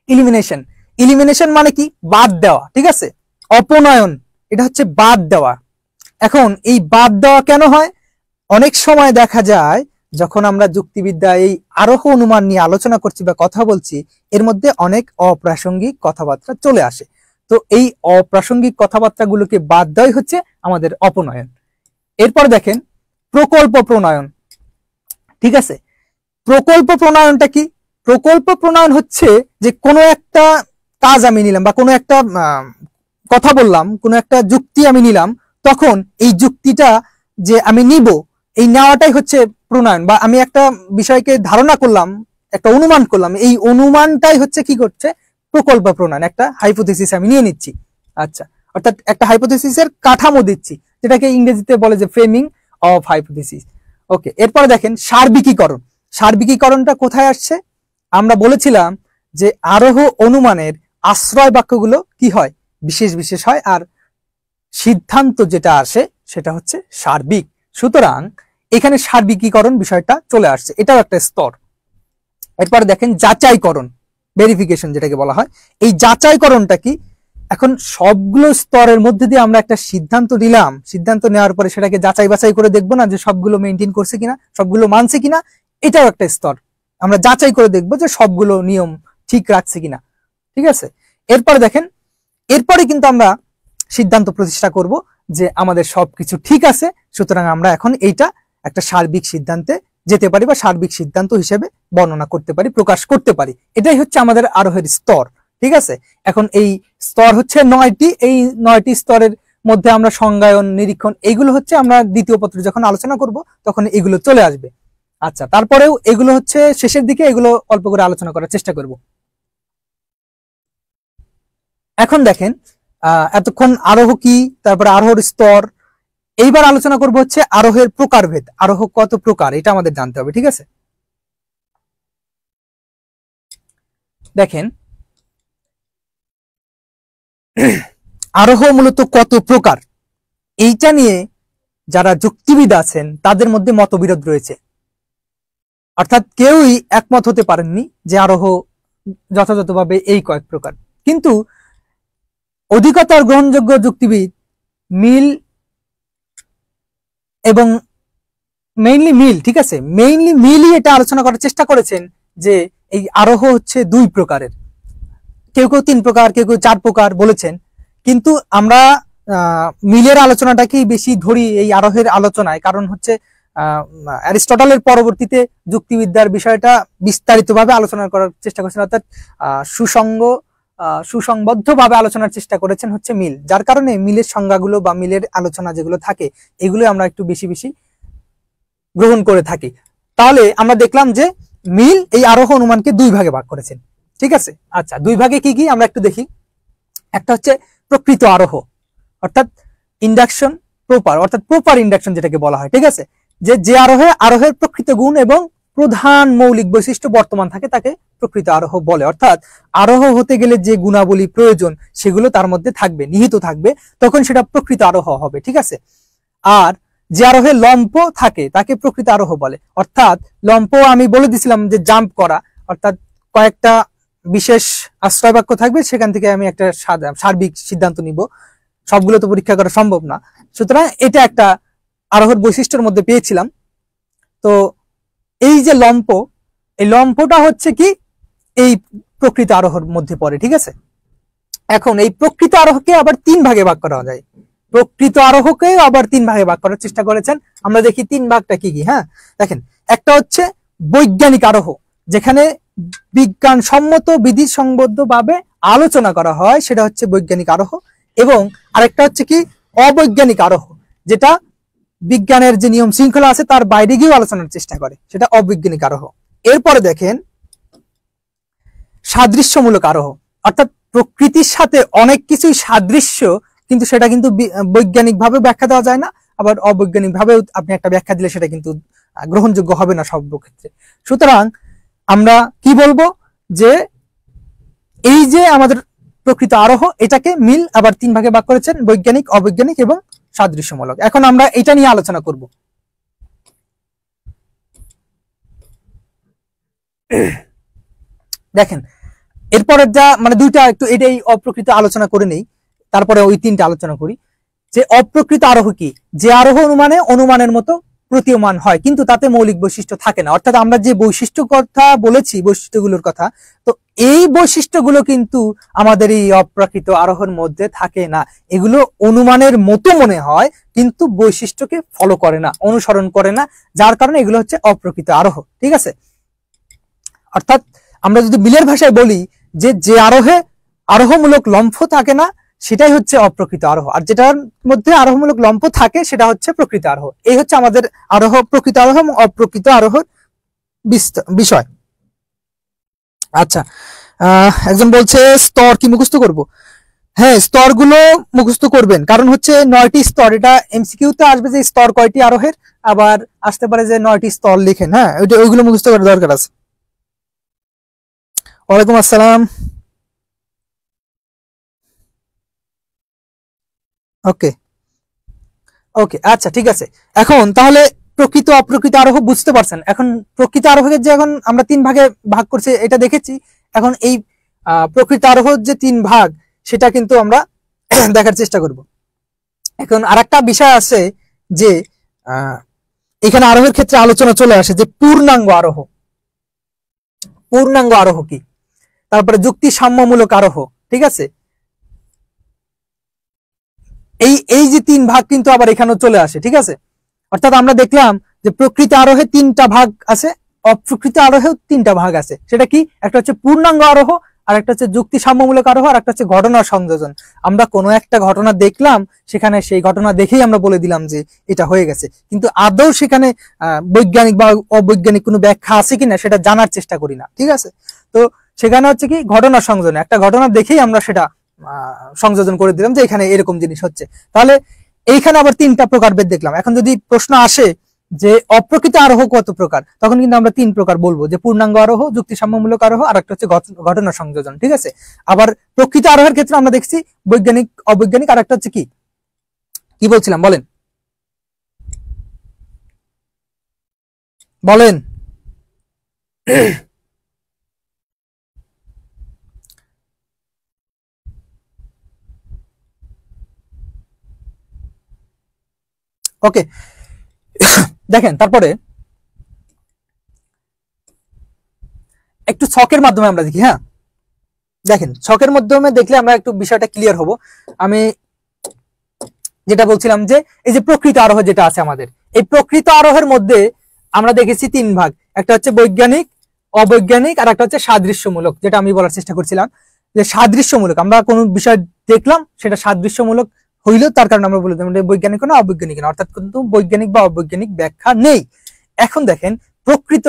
ইলিমিনেশন। ইলিমিনেশন মানে কি, বাদ দেওয়া, ঠিক আছে। অপনয়ন এটা হচ্ছে বাদ দেওয়া। এখন এই বাদ দেওয়া কেন হয়? অনেক সময় দেখা যায় যখন আমরা যুক্তিবিদ্যা এই আরোহ অনুমান নিয়ে আলোচনা করছি বা কথা বলছি, এর মধ্যে অনেক অপ্রাসঙ্গিক কথাবার্তা চলে আসে। তো এই অপ্রাসঙ্গিক কথাবার্তাগুলোকে বাদ দেওয়াই হচ্ছে আমাদের অপনয়ন। এরপর দেখেন প্রকল্প প্রণয়ন। ঠিক আছে, প্রকল্প প্রণয়নটা কি? প্রকল্প প্রণয়ন হচ্ছে যে কোনো একটা কাজ আমি নিলাম বা কোনো একটা কথা বললাম, কোনো একটা যুক্তি আমি নিলাম, তখন এই যুক্তিটা যে আমি নিব, এই নেওয়াটাই হচ্ছে প্রণয়ন। বা আমি একটা বিষয়কে ধারণা করলাম, একটা অনুমান করলাম, এই অনুমানটাই হচ্ছে কি করছে? প্রকল্প প্রণয়ন। একটা হাইপোথিসিস আমি নিয়ে নিচ্ছি, আচ্ছা, অর্থাৎ একটা হাইপোথিসিসের কাঠামো দিচ্ছি, যেটাকে ইংরেজিতে বলে যে ফ্রেমিং অফ হাইপোথিসিস। ওকে, এরপরে দেখেন সার্বিকীকরণ। সার্বিকীকরণটা কোথায় আসছে? আমরা বলেছিলাম যে আরোহ অনুমানের আশ্রয় বাক্যগুলো কি হয়? বিশেষ বিশেষ হয়, আর সিদ্ধান্ত যেটা আসে সেটা হচ্ছে সার্বিক। সুতরাং এখানে সার্বিকীকরণ বিষয়টা চলে আসছে, এটাও একটা স্তর। এরপরে দেখেন যাচাইকরণ, ভেরিফিকেশন যেটাকে বলা হয়। এই যাচাইকরণটা কি? এখন সবগুলো স্তরের মধ্যে দিয়ে আমরা একটা সিদ্ধান্ত নিলাম, সিদ্ধান্ত নেওয়ার পরে সেটাকে যাচাই বাছাই করে দেখবো না যে সবগুলো মেনটেন করছে কিনা, সবগুলো মানছে কিনা, এটাও একটা স্তর। আমরা যাচাই করে দেখবো যে সবগুলো নিয়ম ঠিক রাখছে কিনা। ঠিক আছে, এরপরে দেখেন, এরপরে কিন্তু আমরা সিদ্ধান্ত প্রতিষ্ঠা করব যে আমাদের সবকিছু ঠিক আছে, সুতরাং আমরা এখন এইটা একটা সার্বিক সিদ্ধান্তে যেতে পারি বা সার্বিক সিদ্ধান্ত হিসেবে বর্ণনা করতে পারি, প্রকাশ করতে পারি। এটাই হচ্ছে আমাদের আরোহের স্তর। ঠিক আছে, এখন এই স্তর হচ্ছে 9টি। এই 9টি স্তরের মধ্যে আমরা সংজ্ঞায়ন, নিরীক্ষণ, এইগুলো হচ্ছে আমরা দ্বিতীয় পত্রে যখন আলোচনা করব তখন এগুলো চলে আসবে। আচ্ছা, তারপরেও এগুলো হচ্ছে শেষের দিকে, এগুলো অল্প করে আলোচনা করার চেষ্টা করব। এখন দেখেন এতক্ষণ আরোহ কি, তারপরে আরোহর স্তর, এইবার আলোচনা করব হচ্ছে আরোহের প্রকারভেদ। আরোহ কত প্রকার এটা আমাদের জানতে হবে। ঠিক আছে, দেখেন আরোহ মূলত কত প্রকার, এইটা নিয়ে যারা যুক্তিবিদ আছেন তাদের মধ্যে মতবিরোধ রয়েছে। অর্থাৎ কেউই একমত হতে পারেননি যে আরোহ যথাযথভাবে এই কয়েক প্রকার। কিন্তু অধিকতর গ্রহণযোগ্য যুক্তিবিদ মিল এবং মেইনলি মিল, ঠিক আছে, মেইনলি মিলই এটা আলোচনা করার চেষ্টা করেছেন যে এই আরোহ হচ্ছে 2 প্রকারের। কেউ কেউ 3 প্রকার, কেউ কেউ 4 প্রকার বলেছেন। কিন্তু আমরা মিলের আলোচনাটাকেই বেশি ধরি এই আরোহের আলোচনায়, কারণ হচ্ছে অ্যারিস্টটলের পরবর্তীতে যুক্তিবিদ্যার বিষয়টা বিস্তারিতভাবে আলোচনা করার চেষ্টা করেছেন, অর্থাৎ সুসংবদ্ধভাবে আলোচনার চেষ্টা করেছেন হচ্ছে মিল। যার কারণে মিলের সংজ্ঞাগুলো বা মিলের আলোচনা যেগুলো থাকে এগুলো আমরা একটু বেশি বেশি গ্রহণ করে থাকি। তাহলে আমরা দেখলাম যে মিল এই আরোহ অনুমানকে 2 ভাগে ভাগ করেছেন। ঠিক আছে, আচ্ছা, 2 ভাগে কি কি আমরা একটু দেখি। একটা হচ্ছে প্রকৃত আরোহ, অর্থাৎ ইন্ডাকশন প্রপার, অর্থাৎ প্রপার ইন্ডাকশন যেটাকে বলা হয়। ঠিক আছে, যে আরোহের প্রকৃত গুণ এবং প্রধান মৌলিক বৈশিষ্ট্য বর্তমান থাকে তাকে প্রকৃত আরোহ বলে। অর্থাৎ আরোহ হতে গেলে যে গুণাবলী প্রয়োজন সেগুলো তার মধ্যে থাকবে, নিহিত থাকবে, তখন সেটা প্রকৃত আরোহ হবে। ঠিক আছে, আর যে আরোহে লম্প থাকে তাকে প্রকৃত আরোহ বলে। অর্থাৎ লম্প আমি বলে দিছিলাম যে জাম্প করা, অর্থাৎ কয়েকটা বিশেষ আশ্রয় বাক্য থাকবে, সেখান থেকে আমি একটা সার্বিক সিদ্ধান্ত নিব, সবগুলো তো পরীক্ষা করা সম্ভব না। সুতরাং এটা একটা আরোহর বৈশিষ্ট্যের মধ্যে পেয়েছিলাম। তো এই যে লম্প, এই লম্পটা হচ্ছে কি এই প্রকৃত আরোহর মধ্যে পড়ে। ঠিক আছে, এখন এই প্রকৃত আরোহকে আবার 3 ভাগে ভাগ করা যায়। প্রকৃত আরোহকে আবার 3 ভাগে ভাগ করার চেষ্টা করেছেন। আমরা দেখি 3 ভাগটা কি কি। হ্যাঁ, দেখেন, একটা হচ্ছে বৈজ্ঞানিক আরোহ, যেখানে বিজ্ঞান সম্মত বিধি সংবদ্ধ ভাবে আলোচনা করা হয়, সেটা হচ্ছে বৈজ্ঞানিক আরোহ। এবং আরেকটা হচ্ছে কি অবৈজ্ঞানিক আরোহ, যেটা বিজ্ঞানের যে নিয়ম শৃঙ্খলা আছে তার বাইরে গিয়েও আলোচনার চেষ্টা করে, সেটা অবৈজ্ঞানিক আরোহ। এরপরে দেখেন সাদৃশ্যমূলক আরোহ, অর্থাৎ প্রকৃতির সাথে অনেক কিছুই সাদৃশ্য, কিন্তু সেটা কিন্তু বৈজ্ঞানিক ভাবে ব্যাখ্যা দেওয়া যায় না, আবার অবৈজ্ঞানিক ভাবেও আপনি একটা ব্যাখ্যা দিলে সেটা কিন্তু গ্রহণযোগ্য হবে না সব ক্ষেত্রে। সুতরাং আমরা কি বলবো যে এই যে আমাদের প্রকৃত আরোহ, এটাকে মিল আবার 3 ভাগে ভাগ করেছেন, বৈজ্ঞানিক, অবৈজ্ঞানিক এবং সাদৃশ্যমূলক। এখন আমরা এটা নিয়ে আলোচনা করব। দেখেন এরপরে যা মানে 2টা একটু এটাই অপ্রকৃত আলোচনা করে নেই, তারপরে ওই 3টা আলোচনা করি। যে অপ্রকৃত আরোহ কি, যে আরোহ অনুমানের মতো প্রতীয়মান হয় কিন্তু তাতে মৌলিক বৈশিষ্ট্য থাকে না। অর্থাৎ আমরা যে বৈশিষ্ট্য কথা বলেছি, বৈশিষ্ট্যগুলোর কথা, তো এই বৈশিষ্ট্যগুলো কিন্তু আমাদের এই অপ্রকৃত আরোহের মধ্যে থাকে না। এগুলো অনুমানের মতো মনে হয় কিন্তু বৈশিষ্ট্যকে ফলো করে না, অনুসরণ করে না, যার কারণে এগুলো হচ্ছে অপ্রকৃত আরোহ। ঠিক আছে, অর্থাৎ আমরা যদি মিলের ভাষায় বলি যে যে আরোহে আরোহমূলক লম্ফ থাকে না সেটাই হচ্ছে অপ্রকৃত আরোহ, আর যেটার মধ্যে আরোহমূলক লম্ফ থাকে সেটা হচ্ছে প্রকৃত আরোহ। এই হচ্ছে আমাদের আরোহ, প্রকৃত আরোহ এবং অপ্রকৃত আরোহর বিষয়। আচ্ছা, একজন বলছে স্তর কি মুখস্থ করব? হ্যাঁ, স্তরগুলো মুখস্থ করবেন, কারণ হচ্ছে 9টি স্তর। এটা এমসিকিউতে আসবে যে স্তর কয়টি আরোহের, আবার আসতে পারে যে 9টি স্তর লিখেন। হ্যাঁ, ওইগুলো মুখস্থ করার দরকার আছে। ওয়ালাইকুম আসসালাম। ওকে ওকে, আচ্ছা ঠিক আছে। এখন তাহলে প্রকৃত অপ্রকৃত আরোহ বুঝতে পারছেন। এখন প্রকৃত আরোহকে যে এখন আমরা 3 ভাগে ভাগ করছি এটা দেখেছি। এখন এই প্রকৃত আরোহর যে 3 ভাগ সেটা কিন্তু আমরা দেখার চেষ্টা করব। এখন আরেকটা বিষয় আছে যে এখানে আরোহের ক্ষেত্রে আলোচনা চলে আসে যে পূর্ণাঙ্গ আরোহ। পূর্ণাঙ্গ আরোহ কি, তারপরে যুক্তি সাম্যমূলক আরোহ। ঠিক আছে, এই যে 3 ভাগ কিন্তু আবার এখানেও চলে আসে। ঠিক আছে, অর্থাৎ আমরা দেখলাম যে প্রকৃত আরোহে 3টা ভাগ আছে, অপ্রকৃত আরোহেও 3টা ভাগ আছে। সেটা কি, একটা হচ্ছে পূর্ণাঙ্গ আরোহ, আর একটা হচ্ছে যুক্তি সাম্যমূলক আরোহ, আর একটা হচ্ছে ঘটনা সংযোজন। আমরা কোনো একটা ঘটনা দেখলাম, সেখানে সেই ঘটনা দেখেই আমরা বলে দিলাম যে এটা হয়ে গেছে, কিন্তু আদৌ সেখানে বৈজ্ঞানিক বা অবৈজ্ঞানিক কোনো ব্যাখ্যা আছে কিনা সেটা জানার চেষ্টা করি না। ঠিক আছে, তো সেখানে হচ্ছে কি ঘটনা সংযোজন, একটা ঘটনা দেখেই আমরা সেটা সংযোজন করে দিলাম যে এখানে এরকম জিনিস হচ্ছে। তাহলে এইখানে আবার 3টা প্রকারভেদ দেখলাম। এখন যদি প্রশ্ন আসে যে অপ্রকৃত আরোহ কত প্রকার, তখন কিন্তু আমরা 3 প্রকার বলবো, যে পূর্ণাঙ্গ আরোহ, যুক্তি সাম্যমূলক আরোহ, আর একটা হচ্ছে ঘটনা সংযোজন। ঠিক আছে, আবার প্রকৃত আরোহের ক্ষেত্রে আমরা দেখছি বৈজ্ঞানিক, অবৈজ্ঞানিক, আর একটা হচ্ছে কি কি বলছিলাম বলেন বলেন ওকে, দেখেন তারপরে একটু ছকের মাধ্যমে আমরা দেখি। হ্যাঁ, দেখেন ছকের মাধ্যমে দেখলে আমরা একটু বিষয়টা ক্লিয়ার হব। আমি যেটা বলছিলাম যে এই যে প্রকৃত আরোহ যেটা আছে আমাদের, এই প্রকৃত আরোহের মধ্যে আমরা দেখেছি 3 ভাগ, একটা হচ্ছে বৈজ্ঞানিক, অবৈজ্ঞানিক, আর একটা হচ্ছে সাদৃশ্যমূলক। যেটা আমি বলার চেষ্টা করছিলাম যে সাদৃশ্যমূলক, আমরা কোনো বিষয় দেখলাম সেটা সাদৃশ্যমূলক হইলো, তার কারণে আমরা বলে দিলাম বৈজ্ঞানিক না অবৈজ্ঞানিক না, অর্থাৎ কিন্তু বৈজ্ঞানিক বা অবৈজ্ঞানিক ব্যাখ্যা নেই। এখন দেখেন প্রকৃত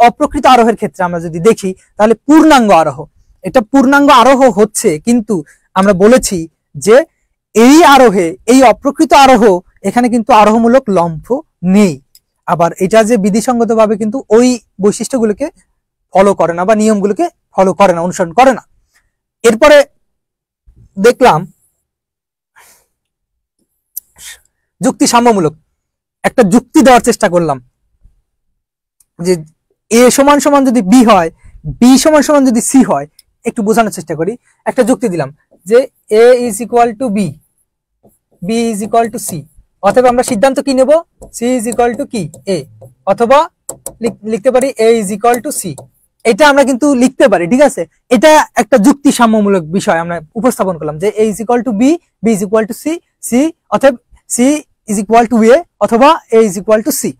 অপ্রকৃত আরোহের ক্ষেত্রে আমরা যদি দেখি তাহলে পূর্ণাঙ্গ আরোহ, এটা পূর্ণাঙ্গ আরোহ হচ্ছে, কিন্তু আমরা বলেছি যে এই আরোহে, এই অপ্রকৃত আরোহ, এখানে কিন্তু আরোহমূলক লম্ফ নেই। আবার এটা যে বিধিসঙ্গত ভাবে কিন্তু ওই বৈশিষ্ট্যগুলোকে ফলো করে না বা নিয়মগুলোকে ফলো করে না, অনুসরণ করে না। এরপরে দেখলাম যুক্তি সাম্যমূলক, একটা যুক্তি দেওয়ার চেষ্টা করলাম যে এ সমান সমান যদি বি হয়, বি সমান সমান যদি সি হয়, একটু বোঝানোর চেষ্টা করি। একটা যুক্তি দিলাম যে A is equal to B, B is equal to C, অথবা আমরা সিদ্ধান্ত কি নেব, সি ইজ ইকুয়াল টু কি এ, অথবা লিখতে পারি এ ইজ ইকুয়াল টু সি। এটা আমরা কিন্তু লিখতে পারি। ঠিক আছে, এটা একটা যুক্তি সাম্যমূলক বিষয় আমরা উপস্থাপন করলাম যে A is equal to B, B is equal to C, C অথবা C is equal to A, অথবা A is equal to C.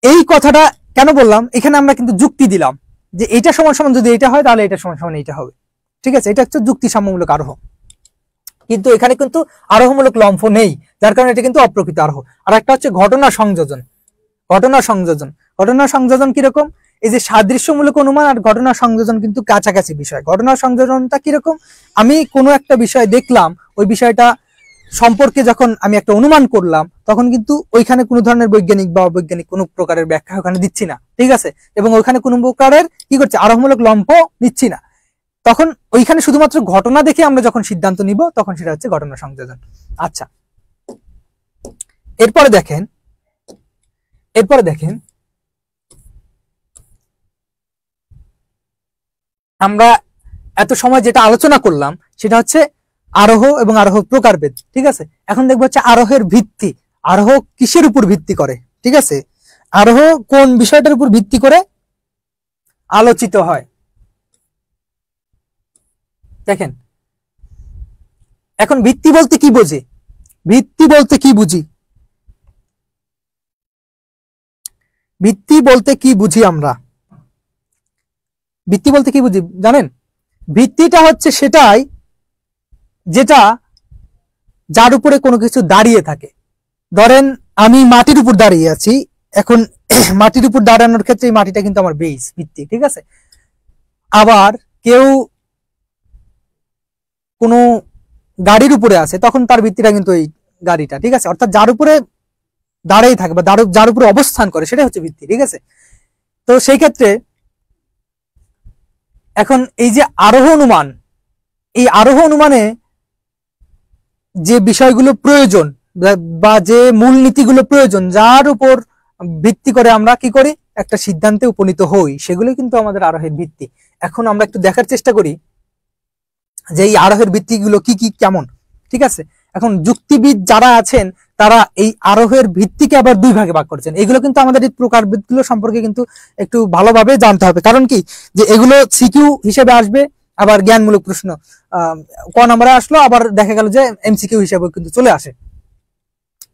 এই কথাটা কেন বললাম, এখানে আমরা কিন্তু যুক্তি দিলাম যে এটা সমান সমান যদি এটা হয় তাহলে এটা সমান সমান এটা হবে। ঠিক আছে, এটা হচ্ছে যুক্তি সাম্যমূলক আরোহ, কিন্তু এখানে কিন্তু আরোহমূলক লম্ফ নেই, যার কারণে এটা কিন্তু অপ্রকৃত আরোহ। আর একটা হচ্ছে ঘটনা সংযোজন। ঘটনা সংযোজন, ঘটনা সংযোজন কিরকম, এই যে সাদৃশ্যমূলক অনুমান আর ঘটনা সংযোজন কিন্তু কাছাকাছি বিষয়। ঘটনা সংযোজনটা কিরকম, আমি কোনো একটা বিষয় দেখলাম, ওই বিষয়টা সম্পর্কে যখন আমি একটা অনুমান করলাম, তখন কিন্তু ওইখানে কোনো ধরনের বৈজ্ঞানিক বা অবৈজ্ঞানিক কোনো প্রকারের ব্যাখ্যা ওখানে দিচ্ছি না। ঠিক আছে, এবং ওইখানে কোনো প্রকারের কি করছে, আরোহমূলক লম্ফ নিচ্ছি না। তখন ওইখানে শুধুমাত্র ঘটনা দেখে আমরা যখন সিদ্ধান্ত নিব, তখন সেটা হচ্ছে ঘটনা সংযোজন। আচ্ছা, এরপরে দেখেন আমরা এত সময় যেটা আলোচনা করলাম সেটা হচ্ছে আরোহ এবং আরোহ প্রকারভেদ। ঠিক আছে, এখন দেখবো হচ্ছে আরোহের ভিত্তি। আরোহ কিসের উপর ভিত্তি করে? ঠিক আছে, আরোহ কোন বিষয়টার উপর ভিত্তি করে আলোচিত হয়? দেখেন, এখন ভিত্তি বলতে কি বোঝে? ভিত্তি বলতে কি বুঝি? ভিত্তি বলতে কি বুঝি আমরা? ভিত্তি বলতে কি বুঝি জানেন? ভিত্তিটা হচ্ছে সেটাই যেটা যার উপরে কোনো কিছু দাঁড়িয়ে থাকে। ধরেন আমি মাটির উপর দাঁড়িয়ে আছি, এখন মাটির উপর দাঁড়ানোর ক্ষেত্রে এই মাটিটা কিন্তু আমার বেস, ভিত্তি। ঠিক আছে, আবার কেউ কোনো গাড়ির উপরে আছে, তখন তার ভিত্তিটা কিন্তু এই গাড়িটা। ঠিক আছে, অর্থাৎ যার উপরে দাঁড়িয়ে থাকে বা যার উপরে অবস্থান করে সেটাই হচ্ছে ভিত্তি। ঠিক আছে, তো সেই ক্ষেত্রে এখন এই যে আরোহ অনুমান, এই আরোহ অনুমানে যে বিষয়গুলো প্রয়োজন বা যে মূলনীতিগুলো প্রয়োজন, যার উপর ভিত্তি করে আমরা কি করি, একটা সিদ্ধান্তে উপনীত হই, সেগুলো কিন্তু আমাদের আরোহের ভিত্তি। এখন আমরা একটু দেখার চেষ্টা করি যে এই আরোহের ভিত্তিগুলো কি কি কেমন। ঠিক আছে, এখন যুক্তিবিদ যারা আছেন তারা এই আরোহের ভিত্তিকে আবার দুই ভাগে ভাগ করেছেন। এগুলো কিন্তু আমাদের এই প্রকারভেদগুলো সম্পর্কে কিন্তু একটু ভালোভাবে জানতে হবে, কারণ কি, যে এগুলো সিকিউ হিসেবে আসবে, আবার জ্ঞানমূলক প্রশ্ন ক নম্বরে আসলো, আবার দেখা গেল যে এমসিকিউ হিসেবে কিন্তু চলে আসে।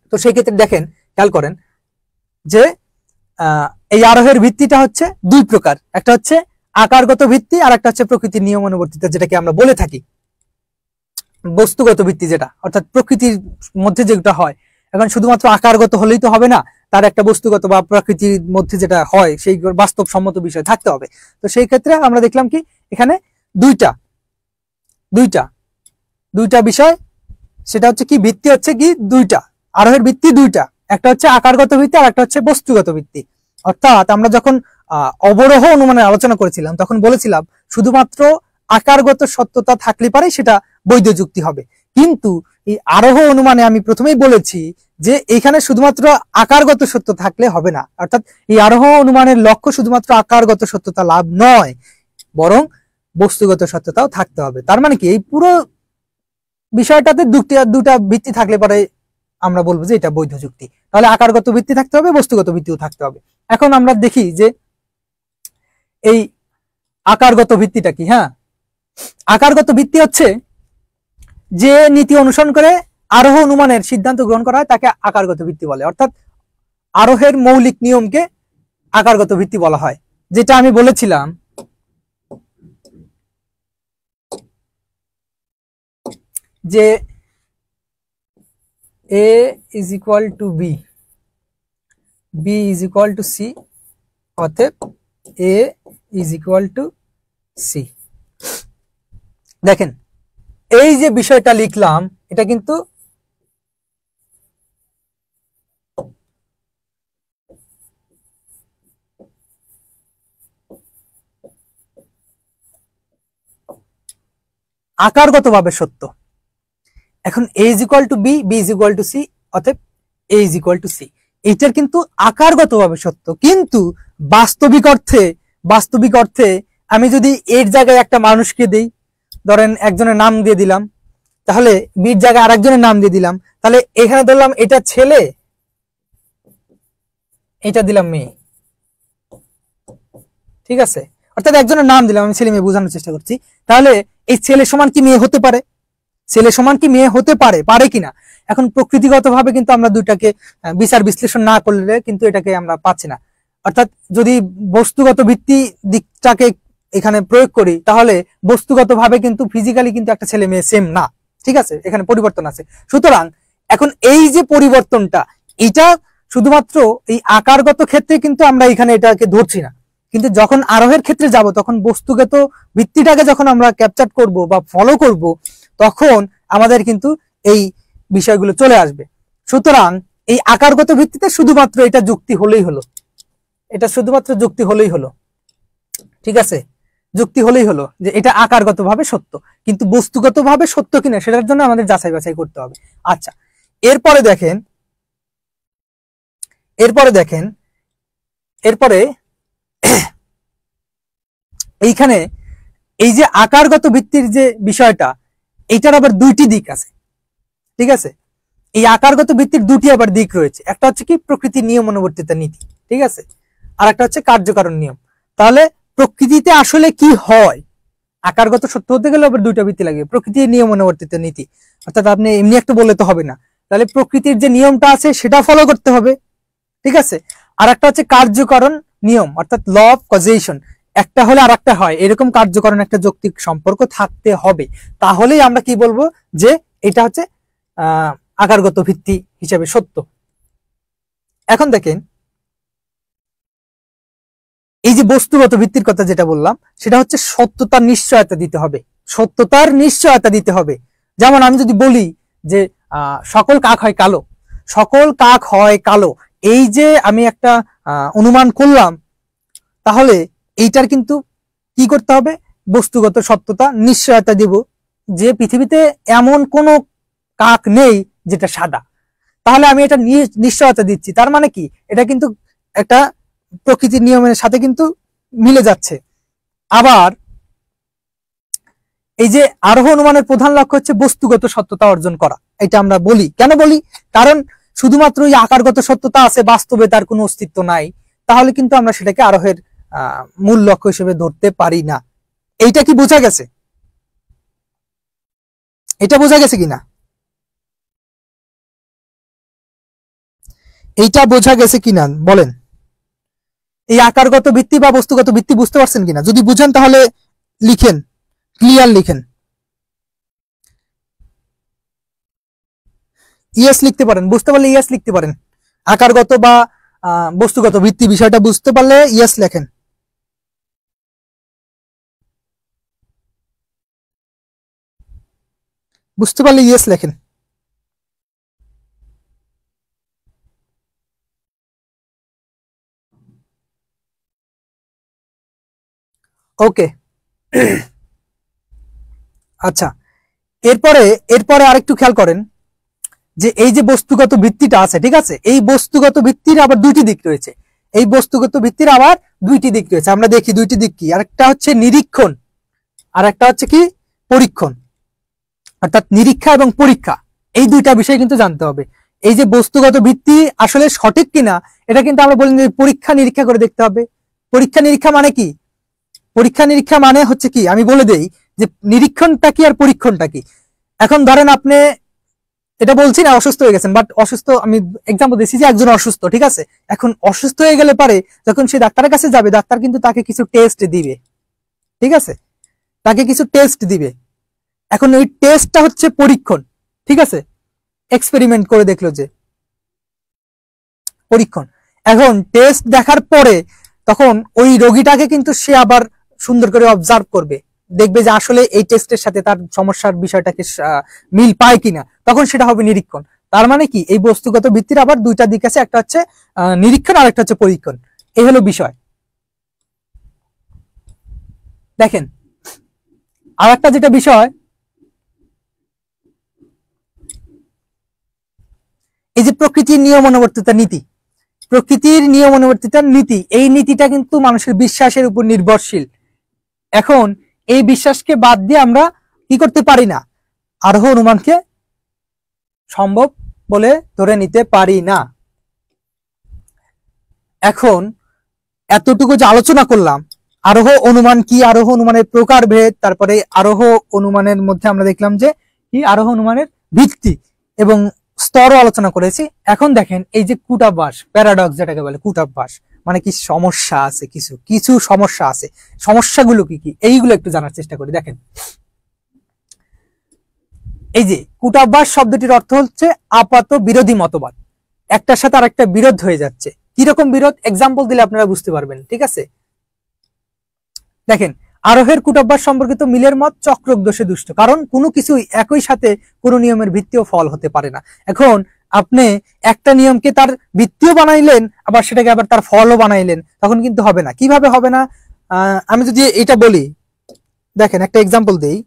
তো সেই ক্ষেত্রে দেখেন, খেয়াল করেন যে এই আরোহের ভিত্তিটা হচ্ছে দুই প্রকার, একটা হচ্ছে আকারগত ভিত্তি আর একটা হচ্ছে প্রকৃতির নিয়মানুবর্তিতা, যেটাকে আমরা বলে থাকি বস্তুগত ভিত্তি, যেটা অর্থাৎ প্রকৃতির মধ্যে যেটা হয়। এখন শুধুমাত্র আকারগত হলেই তো হবে না, তার একটা বস্তুগত বা প্রকৃতির মধ্যে যেটা হয় সেই বাস্তবসম্মত বিষয় থাকতে হবে। তো সেই ক্ষেত্রে আমরা দেখলাম কি, এখানে দুইটা দুইটা দুইটা বিষয়, সেটা হচ্ছে কি, ভিত্তি হচ্ছে কি দুইটা, আরোহের ভিত্তি দুইটা, একটা হচ্ছে আকারগত ভিত্তি আর একটা হচ্ছে বস্তুগত ভিত্তি। অর্থাৎ আমরা যখন অবরোহ অনুমানের আলোচনা করেছিলাম তখন বলেছিলাম শুধুমাত্র আকারগত সত্যতা থাকলে পারে সেটা বৈধ যুক্তি হবে, কিন্তু এই আরোহ অনুমানে আমি প্রথমেই বলেছি যে এখানে শুধুমাত্র আকারগত সত্য থাকলে হবে না। অর্থাৎ এই আরোহ অনুমানের লক্ষ্য শুধুমাত্র আকারগত সত্যতা লাভ নয়, বরং বস্তুগত সত্যতাও থাকতে হবে। তার মানে কি, এই পুরো বিষয়টাতে দুটা ভিত্তি থাকলে পরে আমরা বলবো যে এটা বৈধ যুক্তি। তাহলে আকারগত ভিত্তি থাকতে হবে, বস্তুগত ভিত্তিও থাকতে হবে। এখন আমরা দেখি যে এই আকারগত ভিত্তিটা কি। হ্যাঁ, আকারগত ভিত্তি হচ্ছে যে নীতি অনুসরণ করে আরোহ অনুমানের সিদ্ধান্ত গ্রহণ করা হয় তাকে আকারগত ভিত্তি বলে। অর্থাৎ আরোহের মৌলিক নিয়মকে আকারগত ভিত্তি বলা হয়, যেটা আমি বলেছিলাম যে A is equal to B, B is equal to C, অতএব A is equal to C। দেখেন, এই যে বিষয়টা লিখলাম এটা কিন্তু আকারগতভাবে সত্য। এখন A is equal to B, B is equal to C, অতএব A is equal to C, এইটার কিন্তু আকারগতভাবে সত্য, কিন্তু বাস্তবিক অর্থে আমি যদি এর জায়গায় একটা মানুষকে দেই, ধরেন একজনের নাম দিয়ে দিলাম, তাহলে বির জায়গায় আরেকজনের নাম দিয়ে দিলাম, তাহলে এখানে ধরলাম এটা ছেলে, এটা দিলাম মেয়ে। ঠিক আছে, অর্থাৎ একজনের নাম দিলাম, আমি ছেলে মেয়ে বোঝানোর চেষ্টা করছি। তাহলে এই ছেলে সমান কি মেয়ে হতে পারে? ছেলে সমান কি মেয়ে হতে পারে, পারে কিনা? এখন প্রকৃতিগতভাবে কিন্তু আমরা দুইটাকে বিচার বিশ্লেষণ না করলে কিন্তু এটাকে আমরা পাচ্ছি না। অর্থাৎ যদি বস্তুগত ভিত্তি দিকটাকে এখানে প্রয়োগ করি, তাহলে বস্তুগতভাবে কিন্তু ফিজিক্যালি কিন্তু একটা ছেলে মেয়ে সেম না। ঠিক আছে, এখানে পরিবর্তন আছে। সুতরাং এখন এই যে পরিবর্তনটা, এটা শুধুমাত্র এই আকারগত ক্ষেত্রে কিন্তু আমরা এখানে এটাকে ধরছি না, কিন্তু যখন আরোহের ক্ষেত্রে যাব তখন বস্তুগত ভিত্তিটাকে যখন আমরা ক্যাপচার করব বা ফলো করব, তখন আমাদের কিন্তু এই বিষয়গুলো চলে আসবে। সুতরাং এই আকারগত ভিত্তিতে শুধুমাত্র এটা যুক্তি হলেই হলো, এটা শুধুমাত্র যুক্তি হলেই হলো। ঠিক আছে, যুক্তি হলেই হলো যে এটা আকারগতভাবে সত্য, কিন্তু বস্তুগতভাবে সত্য কিনা সেটার জন্য আমাদের যাচাই বাছাই করতে হবে। আচ্ছা, এরপরে দেখেন এরপরে এইখানে এই যে আকারগত ভিত্তির যে বিষয়টা, এইটার আবার দুইটি দিক আছে, ঠিক আছে। এই আকারগত ভিত্তির দুটি আবার দিক রয়েছে, একটা হচ্ছে কি প্রকৃতির নিয়ম অনুবর্তিত নীতি, ঠিক আছে, আর একটা হচ্ছে কার্যকারণ নিয়ম। তাহলে প্রকৃতিতে আসলে কি হয়, আকারগত সত্য হতে গেলে আবার দুইটা ভিত্তি লাগবে, প্রকৃতির নিয়ম অনুবর্তিত নীতি, অর্থাৎ আপনি এমনি একটা বলে তো হবে না, তাহলে প্রকৃতির যে নিয়মটা আছে সেটা ফলো করতে হবে, ঠিক আছে। আর একটা হচ্ছে কার্যকরণ নিয়ম, অর্থাৎ ল অফ কজেশন, একটা হলে আর একটা হয়, এরকম কার্যকরণ একটা যৌক্তিক সম্পর্ক থাকতে হবে, তাহলেই আমরা কি বলবো যে এটা হচ্ছে আকারগত ভিত্তি হিসেবে সত্য। এখন দেখেন এই যে বস্তুগত ভিত্তির কথা যেটা বললাম, সেটা হচ্ছে সত্যতার নিশ্চয়তা দিতে হবে, সত্যতার নিশ্চয়তা দিতে হবে। যেমন আমি যদি বলি যে সকল কাক হয় কালো, সকল কাক হয় কালো, এই যে আমি একটা অনুমান করলাম, তাহলে এইটার কিন্তু কি করতে হবে, বস্তুগত সত্যতা নিশ্চয়তা দিব যে পৃথিবীতে এমন কোনো কাক নেই যেটা সাদা, তাহলে আমি এটা নিশ্চয়তা দিচ্ছি, তার মানে কি এটা কিন্তু একটা প্রকৃতির নিয়মের সাথে কিন্তু মিলে যাচ্ছে। আবার এই যে আরোহ অনুমানের প্রধান লক্ষ্য হচ্ছে বস্তুগত সত্যতা অর্জন করা, এটা আমরা বলি, কেন বলি, কারণ শুধুমাত্র এই আকারগত সত্যতা আছে, বাস্তবে তার কোনো অস্তিত্ব নাই, তাহলে কিন্তু আমরা সেটাকে আরোহের মূল লক্ষ্য হিসেবে ধরতে পারি না। এইটা কি বোঝা গেছে, এটা বোঝা গেছে কিনা, এইটা বোঝা গেছে কিনা বলেন, এই আকারগত ভিত্তি বা বস্তুগত ভিত্তি বুঝতে পারছেন কিনা, যদি বুঝেন তাহলে লিখেন, ক্লিয়ার লিখেন, ইয়েস লিখতে পারেন, বুঝতে পারলে ইয়েস লিখতে পারেন, আকারগত বা বস্তুগত ভিত্তি বিষয়টা বুঝতে পারলে ইয়েস লেখেন। বুঝতে পারলে ইয়েস লেখেন। ওকে আচ্ছা, এরপরে এরপরে আরেকটু খেয়াল করেন যে এই যে বস্তুগত ভিত্তিটা আছে, ঠিক আছে, এই বস্তুগত ভিত্তির আবার দুইটি দিক রয়েছে, এই বস্তুগত ভিত্তির আবার দুইটি দিক রয়েছে, আমরা দেখি দুইটি দিক কি, আরেকটা হচ্ছে নিরীক্ষণ, আর একটা হচ্ছে কি পরীক্ষণ, অর্থাৎ নিরীক্ষা এবং পরীক্ষা, এই দুইটা বিষয় কিন্তু জানতে হবে। এই যে বস্তুগত ভিত্তি আসলে সঠিক কিনা এটা কিন্তু আমরা বলি পরীক্ষা নিরীক্ষা করে দেখতে হবে। পরীক্ষা নিরীক্ষা মানে কি, পরীক্ষা নিরীক্ষা মানে হচ্ছে কি, আমি বলে দেই যে নিরীক্ষণটা কি আর পরীক্ষণটা কি। এখন ধরেন আপনি, এটা বলছি না অসুস্থ হয়ে গেছেন, বাট অসুস্থ আমি এক্সাম্পল দিচ্ছি যে একজন অসুস্থ, ঠিক আছে, এখন অসুস্থ হয়ে গেলে পারে যখন সে ডাক্তারের কাছে যাবে, ডাক্তার কিন্তু তাকে কিছু টেস্ট দিবে, ঠিক আছে, তাকে কিছু টেস্ট দিবে, এখন ওই টেস্টটা হচ্ছে পরীক্ষণ, ঠিক আছে, এক্সপেরিমেন্ট করে দেখলো যে পরীক্ষণ। এখন টেস্ট দেখার পরে তখন ওই রোগীটাকে কিন্তু সে আবার সুন্দর করে অবজার্ভ করবে, দেখবে যে আসলে এই টেস্টের সাথে তার সমস্যার বিষয়টাকে মিল পায় কিনা, তখন সেটা হবে নিরীক্ষণ। তার মানে কি এই বস্তুগত ভিত্তির আবার দুইটা দিক আছে, একটা হচ্ছে নিরীক্ষণ আর একটা হচ্ছে পরীক্ষণ, এই হলো বিষয়। দেখেন আর একটা যেটা বিষয়, এই যে প্রকৃতির নিয়ম অনুবর্তিতা নীতি, প্রকৃতির নিয়ম অনুবর্তিতার নীতি, এই নীতিটা কিন্তু মানুষের বিশ্বাসের উপর নির্ভরশীল। এখন এই বিশ্বাসকে বাদ দিয়ে আমরা কি করতে পারি না, আরোহ অনুমানকে সম্ভব বলে ধরে নিতে পারি না। এখন এতটুকু যে আলোচনা করলাম, আরোহ অনুমান কি, আরোহ অনুমানের প্রকারভেদ, তারপরে আরোহ অনুমানের মধ্যে আমরা দেখলাম যে কি আরোহ অনুমানের ভিত্তি এবং স্তরও আলোচনা করেছি। এখন দেখেন এই যে কূটাভাস, প্যারাডক্স যেটাকে বলে কূটাভাস, মানে কি সমস্যা আছে, কিছু কিছু সমস্যা আছে, সমস্যাগুলো কি কি এইগুলো একটু জানার চেষ্টা করি। দেখেন এই যে কূটাভাস শব্দটির অর্থ হচ্ছে আপাত বিরোধী মতবাদ, একটার সাথে আরেকটা বিরোধ হয়ে যাচ্ছে, কিরকম বিরোধ এক্সাম্পল দিলে আপনারা বুঝতে পারবেন, ঠিক আছে। দেখেন আরোহের কূটাভ্যাস সম্পর্কিত মিলের মত চক্রক দোষে দুষ্ট, কারণ কোনো কিছুই একই সাথে কোনো নিয়মের ভিত্তি ও ফল হতে পারে না। এখন আপনি একটা নিয়মকে তার ভিত্তিও বানাইলেন, আবার সেটাকে আবার তার ফলও বানাইলেন, তখন কিন্তু হবে না। কিভাবে হবে না, আমি যদি এটা বলি, দেখেন একটা এক্সাম্পল দেই,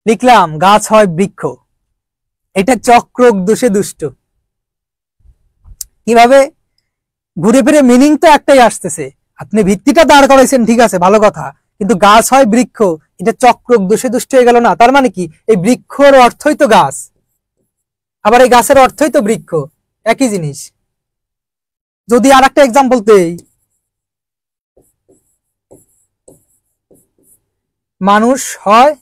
লিখলাম গাছ হয় বৃক্ষ। এটা চক্র দোষে দুষ্ট। কিভাবে ঘুরে ফিরে মিনিং তো একটাই আসতেছে, আপনি ভিত্তিটা দাঁড় করাইছেন ঠিক আছে ভালো কথা, কিন্তু গাছ হয় বৃক্ষ এটা চক্র দোষে দুষ্ট হয়ে গেল না? তার মানে কি এই বৃক্ষর অর্থই তো গাছ, আবার এই গাছের অর্থই তো বৃক্ষ, একই জিনিস। যদি আর একটা এক্সাম্পল দেই, মানুষ হয়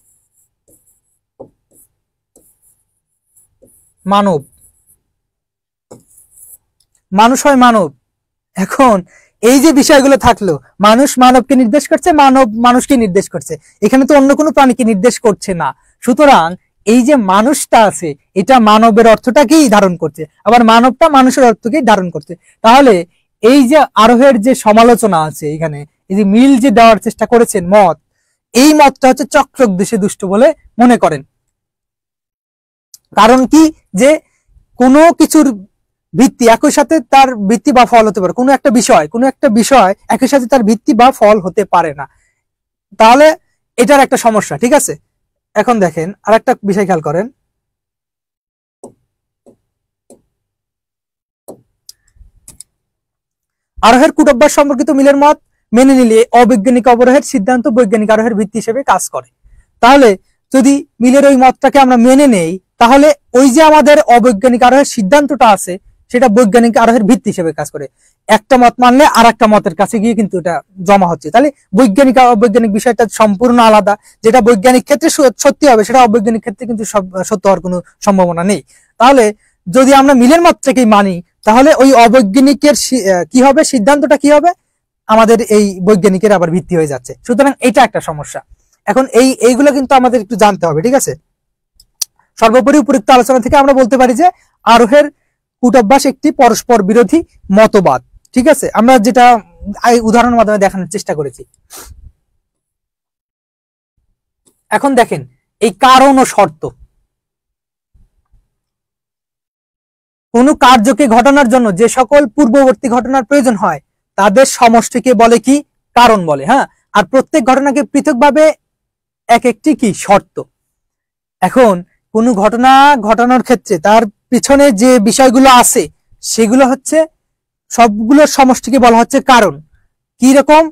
মানব, মানুষ হয় মানব। এখন এই যে বিষয়গুলো থাকলো, মানুষ মানবকে নির্দেশ করছে, মানব মানুষকে নির্দেশ করছে, এখানে তো অন্য কোনো প্রাণীকে নির্দেশ করছে না। সুতরাং এই যে মানুষটা আছে এটা মানবের অর্থটাকেই ধারণ করছে, আবার মানবটা মানুষের অর্থকেই ধারণ করছে। তাহলে এই যে আরোহের যে সমালোচনা আছে এখানে, এই যে মিল যে দেওয়ার চেষ্টা করেছেন মত, এই মতটা হচ্ছে চক্রোদ্দেশে দুষ্ট বলে মনে করেন। কারণ কি, যে কোনো কিছুর ভিত্তি একই সাথে তার ভিত্তি বা ফল হতে পারে, কোনো একটা বিষয় একই সাথে তার ভিত্তি বা ফল হতে পারে না, তাহলে এটার একটা সমস্যা। ঠিক আছে, এখন দেখেন আর একটা বিষয় খেয়াল করেন, আরোহের কুটব্যাস সম্পর্কিত মিলের মত মেনে নিলে অবৈজ্ঞানিক অবরোহের সিদ্ধান্ত বৈজ্ঞানিক আরোহের ভিত্তি হিসেবে কাজ করে। তাহলে যদি মিলের ওই মতটাকে আমরা মেনে নেই, তাহলে ওই যে আমাদের অবৈজ্ঞানিক আরোহের সিদ্ধান্তটা আছে সেটা বৈজ্ঞানিক আরোহের ভিত্তি হিসেবে কাজ করে। একটা মত মানলে আর একটা মতের কাছে গিয়ে কিন্তু এটা জমা হচ্ছে। তাহলে বৈজ্ঞানিক অবৈজ্ঞানিক বিষয়টা সম্পূর্ণ আলাদা, যেটা বৈজ্ঞানিক ক্ষেত্রে সত্যি হবে সেটা অবৈজ্ঞানিক ক্ষেত্রে কিন্তু সত্য হওয়ার কোনো সম্ভাবনা নেই। তাহলে যদি আমরা মিলের মতটাকেই মানি, তাহলে ওই অবৈজ্ঞানিকের কি হবে, সিদ্ধান্তটা কি হবে, আমাদের এই বৈজ্ঞানিকের আবার ভিত্তি হয়ে যাচ্ছে। সুতরাং এটা একটা সমস্যা। এখন এইগুলো কিন্তু আমাদের একটু জানতে হবে। ঠিক আছে, সর্বোপরি উপযুক্ত আলোচনা থেকে আমরা বলতে পারি যে আরোহের কূটঅভ্যাস একটি পরস্পর বিরোধী মতবাদ। ঠিক আছে, আমরা যেটা উদাহরণের মাধ্যমে দেখানোর চেষ্টা করেছি। এখন দেখেন এই কারণ ও শর্ত, কোন কার্যকে ঘটানোর জন্য যে সকল পূর্ববর্তী ঘটনার প্রয়োজন হয় তাদের সমষ্টিকে বলে কি, কারণ বলে। হ্যাঁ, আর প্রত্যেক ঘটনাকে পৃথকভাবে এক একটি কি, শর্ত। এখন কোন ঘটনা ঘটানোর ক্ষেত্রে তার পিছনে যে বিষয়গুলো আছে সেগুলো হচ্ছে সবগুলোর সমষ্টিকে বলা হচ্ছে কারণ। কি রকম,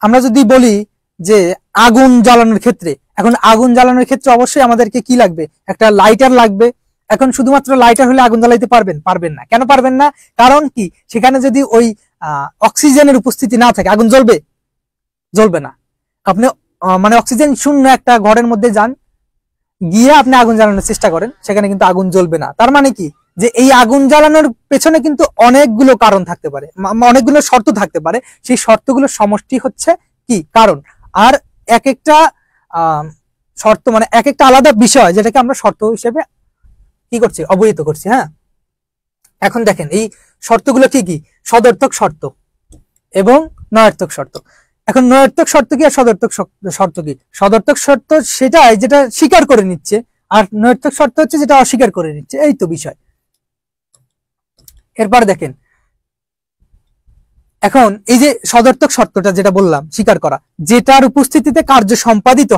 আমরা যদি বলি যে আগুন জ্বালানোর ক্ষেত্রে, এখন আগুন জ্বালানোর ক্ষেত্রে অবশ্যই আমাদেরকে কি লাগবে, একটা লাইটার লাগবে। এখন শুধুমাত্র লাইটার হলে আগুন জ্বালাইতে পারবেন না। কেন পারবেন না? কারণ কি, সেখানে যদি ওই অক্সিজেনের উপস্থিতি না থাকে আগুন জ্বলবে না। আপনি মানে অক্সিজেন শূন্য একটা ঘরের মধ্যে যান, গিয়ে আপনি আগুন জ্বালানোর চেষ্টা করেন, সেখানে কিন্তু আগুন জ্বলবে না। তার মানে কি, যে এই আগুন জ্বালানোর পেছনে কিন্তু অনেকগুলো কারণ থাকতে পারে, অনেকগুলো শর্ত থাকতে পারে, সেই শর্তগুলোর সমষ্টি হচ্ছে কি, কারণ। আর এক একটা শর্ত মানে এক একটা আলাদা বিষয়, যেটাকে আমরা শর্ত হিসেবে কি করছি, অবহিত করছি। হ্যাঁ, এখন দেখেন এই শর্তগুলো কি কি, সদর্থক শর্ত এবং নয়ার্থক শর্ত। এখন নয়ার্থক শর্ত কি আর সদর্থক শর্ত কি? সদর্থক শর্ত সেটাই যেটা স্বীকার করে নিচ্ছে, আর নয়ার্থক শর্ত হচ্ছে যেটা অস্বীকার করে নিচ্ছে, এই তো বিষয়। এরপর দেখেন, এখন এই যে সদর্থক শর্তটা যেটা বললাম স্বীকার করা, যেটার উপস্থিতিতে কার্য সম্পাদিত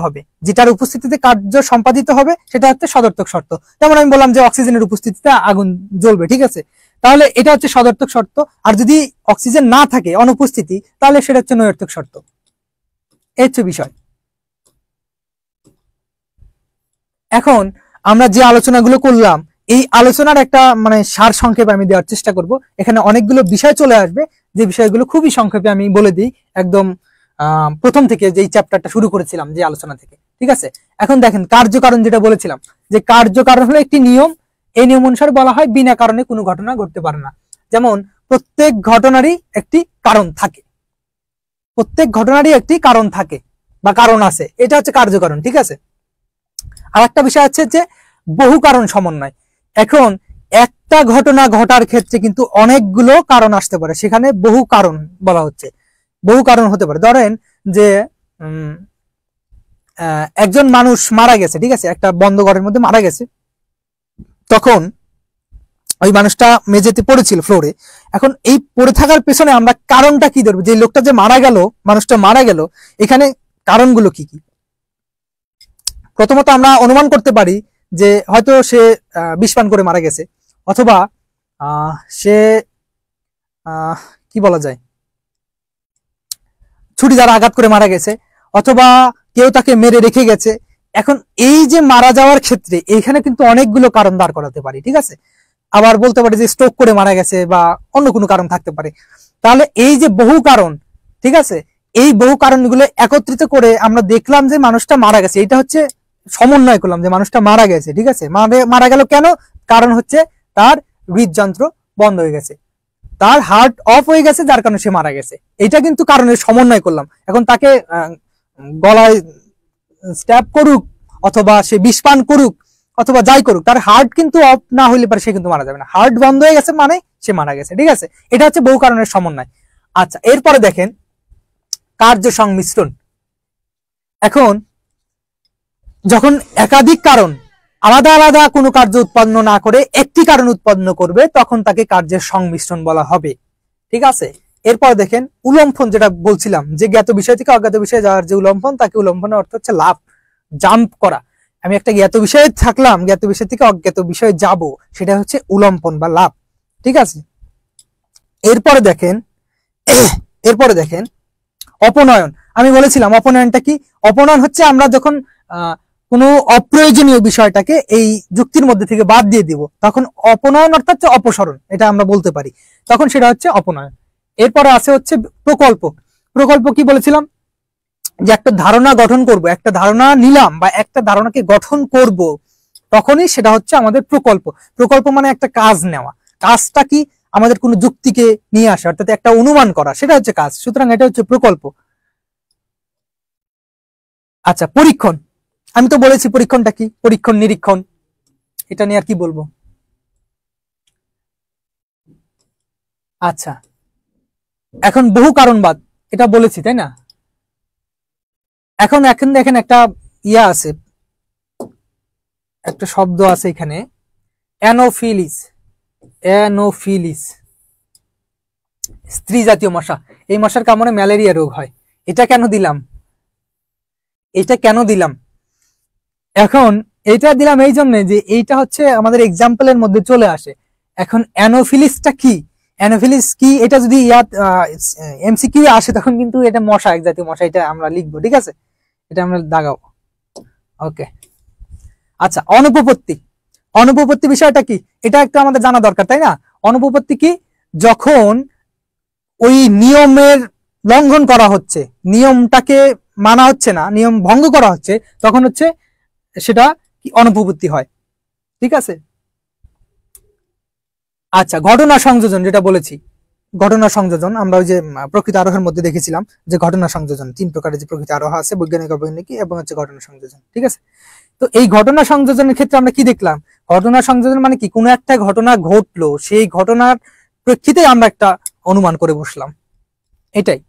হবে, সেটা হচ্ছে সদর্থক শর্ত। যেমন আমি বললাম যে অক্সিজেনের উপস্থিতিতে আগুন জ্বলবে, ঠিক আছে, তাহলে এটা হচ্ছে সদর্থক শর্ত। আর যদি অক্সিজেন না থাকে, অনুপস্থিতি, তাহলে সেটা হচ্ছে নয়ার্থক শর্ত। এই হচ্ছে বিষয়। এখন আমরা যে আলোচনাগুলো করলাম, এই আলোচনার একটা মানে সার সংক্ষেপে আমি দেওয়ার চেষ্টা করব। এখানে অনেকগুলো বিষয় চলে আসবে, যে বিষয়গুলো খুবই সংক্ষেপে আমি বলে দিই, একদম প্রথম থেকে যেই চ্যাপ্টারটা শুরু করেছিলাম যে আলোচনা থেকে। ঠিক আছে, এখন দেখেন কার্যকারণ যেটা বলেছিলাম, যে কার্যকারণ হলো একটি নিয়ম, এই নিয়ম অনুসারে বলা হয় বিনা কারণে কোনো ঘটনা ঘটতে পারে না। যেমন প্রত্যেক ঘটনারই একটি কারণ থাকে, বা কারণ আছে, এটা হচ্ছে কার্যকারণ। ঠিক আছে, আর একটা বিষয় হচ্ছে যে বহু কারণ সমন্বয়। এখন একটা ঘটনা ঘটার ক্ষেত্রে কিন্তু অনেকগুলো কারণ আসতে পারে, সেখানে বহু কারণ বলা হচ্ছে, বহু কারণ হতে পারে। ধরেন যে একজন মানুষ মারা গেছে, ঠিক আছে, একটা বন্ধ ঘরের মধ্যে মারা গেছে, তখন ওই মানুষটা মেঝেতে পড়েছিল, ফ্লোরে। এখন এই পড়ে থাকার পেছনে আমরা কারণটা কি ধরবো, যে লোকটা যে মারা গেল, মানুষটা মারা গেল, এখানে কারণগুলো কি কি? প্রথমত আমরা অনুমান করতে পারি যে হয়তো সে বিষ পান করে মারা গেছে, অথবা সে কি বলা যায়, ছুরি দ্বারা আঘাত করে মারা গেছে, অথবা কেউ তাকে মেরে রেখে গেছে। এখন এই যে মারা যাওয়ার ক্ষেত্রে এইখানে কিন্তু অনেকগুলো কারণ দাঁড় করাতে পারি, ঠিক আছে। আবার বলতে পারি যে স্ট্রোক করে মারা গেছে বা অন্য কোনো কারণ থাকতে পারে। তাহলে এই যে বহু কারণ, ঠিক আছে, এই বহু কারণগুলো একত্রিত করে আমরা দেখলাম যে মানুষটা মারা গেছে। এটা হচ্ছে সমন্বয় করলাম যে মানুষটা মারা গেছে, ঠিক আছে। মারা গেল কেন? কারণ হচ্ছে তার হৃদযন্ত্র বন্ধ হয়ে গেছে, তার হার্ট অফ হয়ে গেছে, যার কারণে সে মারা গেছে। এটা কিন্তু কারণের সমন্বয় করলাম। এখন তাকে গলায় স্ট্যাব করুক, অথবা সে বিষ পান করুক, অথবা যাই করুক, তার হার্ট কিন্তু অফ না হইলে পারে সে কিন্তু মারা যাবে না। হার্ট বন্ধ হয়ে গেছে মানে সে মারা গেছে, ঠিক আছে। এটা হচ্ছে বহু কারণের সমন্বয়। আচ্ছা, এরপরে দেখেন কার্য সংমিশ্রণ। এখন যখন একাধিক কারণ আলাদা আলাদা কোনো কার্য উৎপন্ন না করে একটি কারণ উৎপন্ন করবে, তখন তাকে কার্যের সংমিশ্রণ বলা হবে, ঠিক আছে। এরপর দেখেন উলম্ফন, যেটা বলছিলাম যে জ্ঞাত বিষয় থেকে অজ্ঞাত বিষয়ে যাওয়ার যে উলম্ফন, তাকে উলম্ফনের অর্থ হচ্ছে লাভ, জাম্প করা। আমি একটা জ্ঞাত বিষয়ে থাকলাম, জ্ঞাত বিষয় থেকে অজ্ঞাত বিষয়ে যাব, সেটা হচ্ছে উলম্ফন বা লাভ, ঠিক আছে। এরপরে দেখেন অপনয়ন। আমি বলেছিলাম অপনয়নটা কি? অপনয়ন হচ্ছে আমরা যখন কোনো অপ্রয়োজনীয় বিষয়টাকে এই যুক্তির মধ্যে থেকে বাদ দিয়ে দিব, তখন অপনয়ন অর্থাৎ অপসরণ, এটা আমরা বলতে পারি, তখন সেটা হচ্ছে অপনয়ন। এরপরে আছে হচ্ছে প্রকল্প। প্রকল্প কি বলেছিলাম? যে একটা ধারণা গঠন করব, একটা ধারণা নিলাম বা একটা ধারণাকে গঠন করব, তখনই সেটা হচ্ছে আমাদের প্রকল্প। প্রকল্প মানে একটা কাজ নেওয়া। কাজটা কি? আমাদের কোনো যুক্তিকে নিয়ে আসা, অর্থাৎ একটা অনুমান করা, সেটা হচ্ছে কাজ। সুতরাং এটা হচ্ছে প্রকল্প। আচ্ছা, পরীক্ষণ। আমি তো বলেছি পরীক্ষণটা কি, পরীক্ষণ নিরীক্ষণ, এটা নিয়ে আর কি বলবো। আচ্ছা, এখন বহু কারণবাদ, এটা বলেছি তাই না। এখন দেখেন একটা ইয়া আছে, একটা শব্দ আছে এখানে, অ্যানোফিলিস। স্ত্রী জাতীয় মশা। এই মশার কামড়ে ম্যালেরিয়া রোগ হয়। এটা কেন দিলাম? এখন এটা দিলাম এই জন্য যে এইটা হচ্ছে আমাদের এক্সাম্পলের মধ্যে চলে আসে। এখন অ্যানোফিলিসটা কি, অ্যানোফিলিস কি, এটা যদি এমসিকিউ আসে তখন কিন্তু এটা মশা, এক জাতীয় মশা, এটা আমরা লিখবো, ঠিক আছে, এটা আমরা দাগাবো। ওকে, আচ্ছা, অনুপপত্তি বিষয়টা কি, এটা একটু আমাদের জানা দরকার, তাই না। অনুপপত্তি কি? যখন ওই নিয়মের লঙ্ঘন করা হচ্ছে, নিয়মটাকে মানা হচ্ছে না, নিয়ম ভঙ্গ করা হচ্ছে, তখন হচ্ছে সেটা অনুপপত্তি হয়, ঠিক আছে। আচ্ছা, ঘটনা সংযোজন, যেটা বলেছি, ঘটনা সংযোজন আমরা ওই যে প্রকৃত আরোহের মধ্যে দেখেছিলাম যে ঘটনা সংযোজন 3 প্রকারের যে প্রকৃত আরোহ আছে, বৈজ্ঞানিক, অবৈজ্ঞানিক এবং হচ্ছে ঘটনা সংযোজন, ঠিক আছে। তো এই ঘটনা সংযোজনের ক্ষেত্রে আমরা কি দেখলাম? ঘটনা সংযোজন মানে কি? কোনো একটা ঘটনা ঘটলো, সেই ঘটনার প্রেক্ষিতে আমরা একটা অনুমান করে বসলাম, এটাই।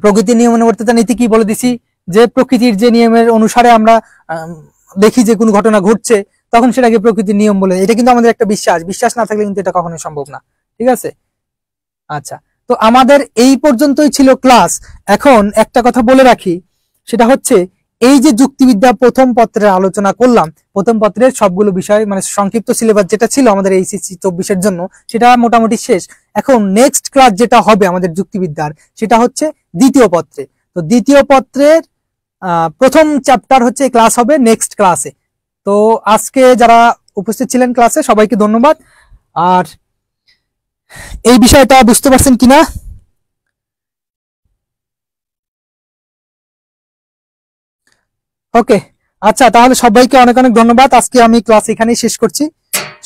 প্রকৃতির নিয়ম অনুবর্তিতা নীতি কি বলে দিছি? যে প্রকৃতির যে নিয়মের অনুসারে আমরা দেখি যে কোনো ঘটনা ঘটছে, তখন সেটাকে প্রকৃতির নিয়ম বলে। এটা কিন্তু আমাদের একটা বিশ্বাস না থাকলে কিন্তু এটা কখনোই সম্ভব না, ঠিক আছে। আচ্ছা, তো আমাদের এই পর্যন্তই ছিল ক্লাস। এখন একটা কথা বলে রাখি, সেটা হচ্ছে এই যে যুক্তিবিদ্যা প্রথম পত্রের আলোচনা করলাম, প্রথম পত্রের সবগুলো বিষয় মানে সংক্ষিপ্ত সিলেবাস যেটা ছিল আমাদের এইচএসসি 24-এর জন্য, সেটা মোটামুটি শেষ। এখন নেক্সট ক্লাস যেটা হবে আমাদের যুক্তিবিদ্যার, সেটা হচ্ছে দ্বিতীয় পত্রে। তো দ্বিতীয় পত্রের প্রথম চ্যাপ্টার হচ্ছে ক্লাস হবে নেক্সট ক্লাসে। তো আজকে যারা উপস্থিত ছিলেন ক্লাসে সবাইকে ধন্যবাদ। আর এই বিষয়টা বুঝতে পারছেন কিনা? ওকে, আচ্ছা, তাহলে সবাইকে অনেক অনেক ধন্যবাদ। আজকে আমি ক্লাস এখানেই শেষ করছি।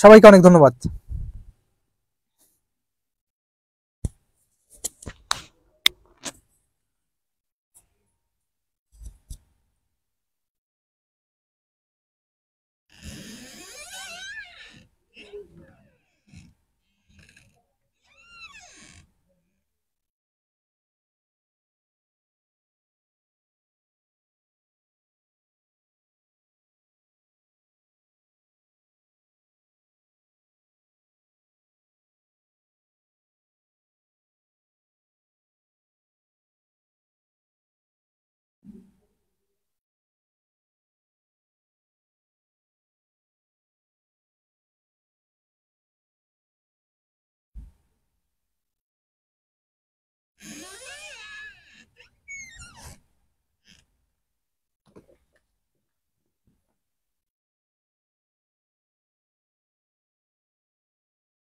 সবাইকে অনেক ধন্যবাদ।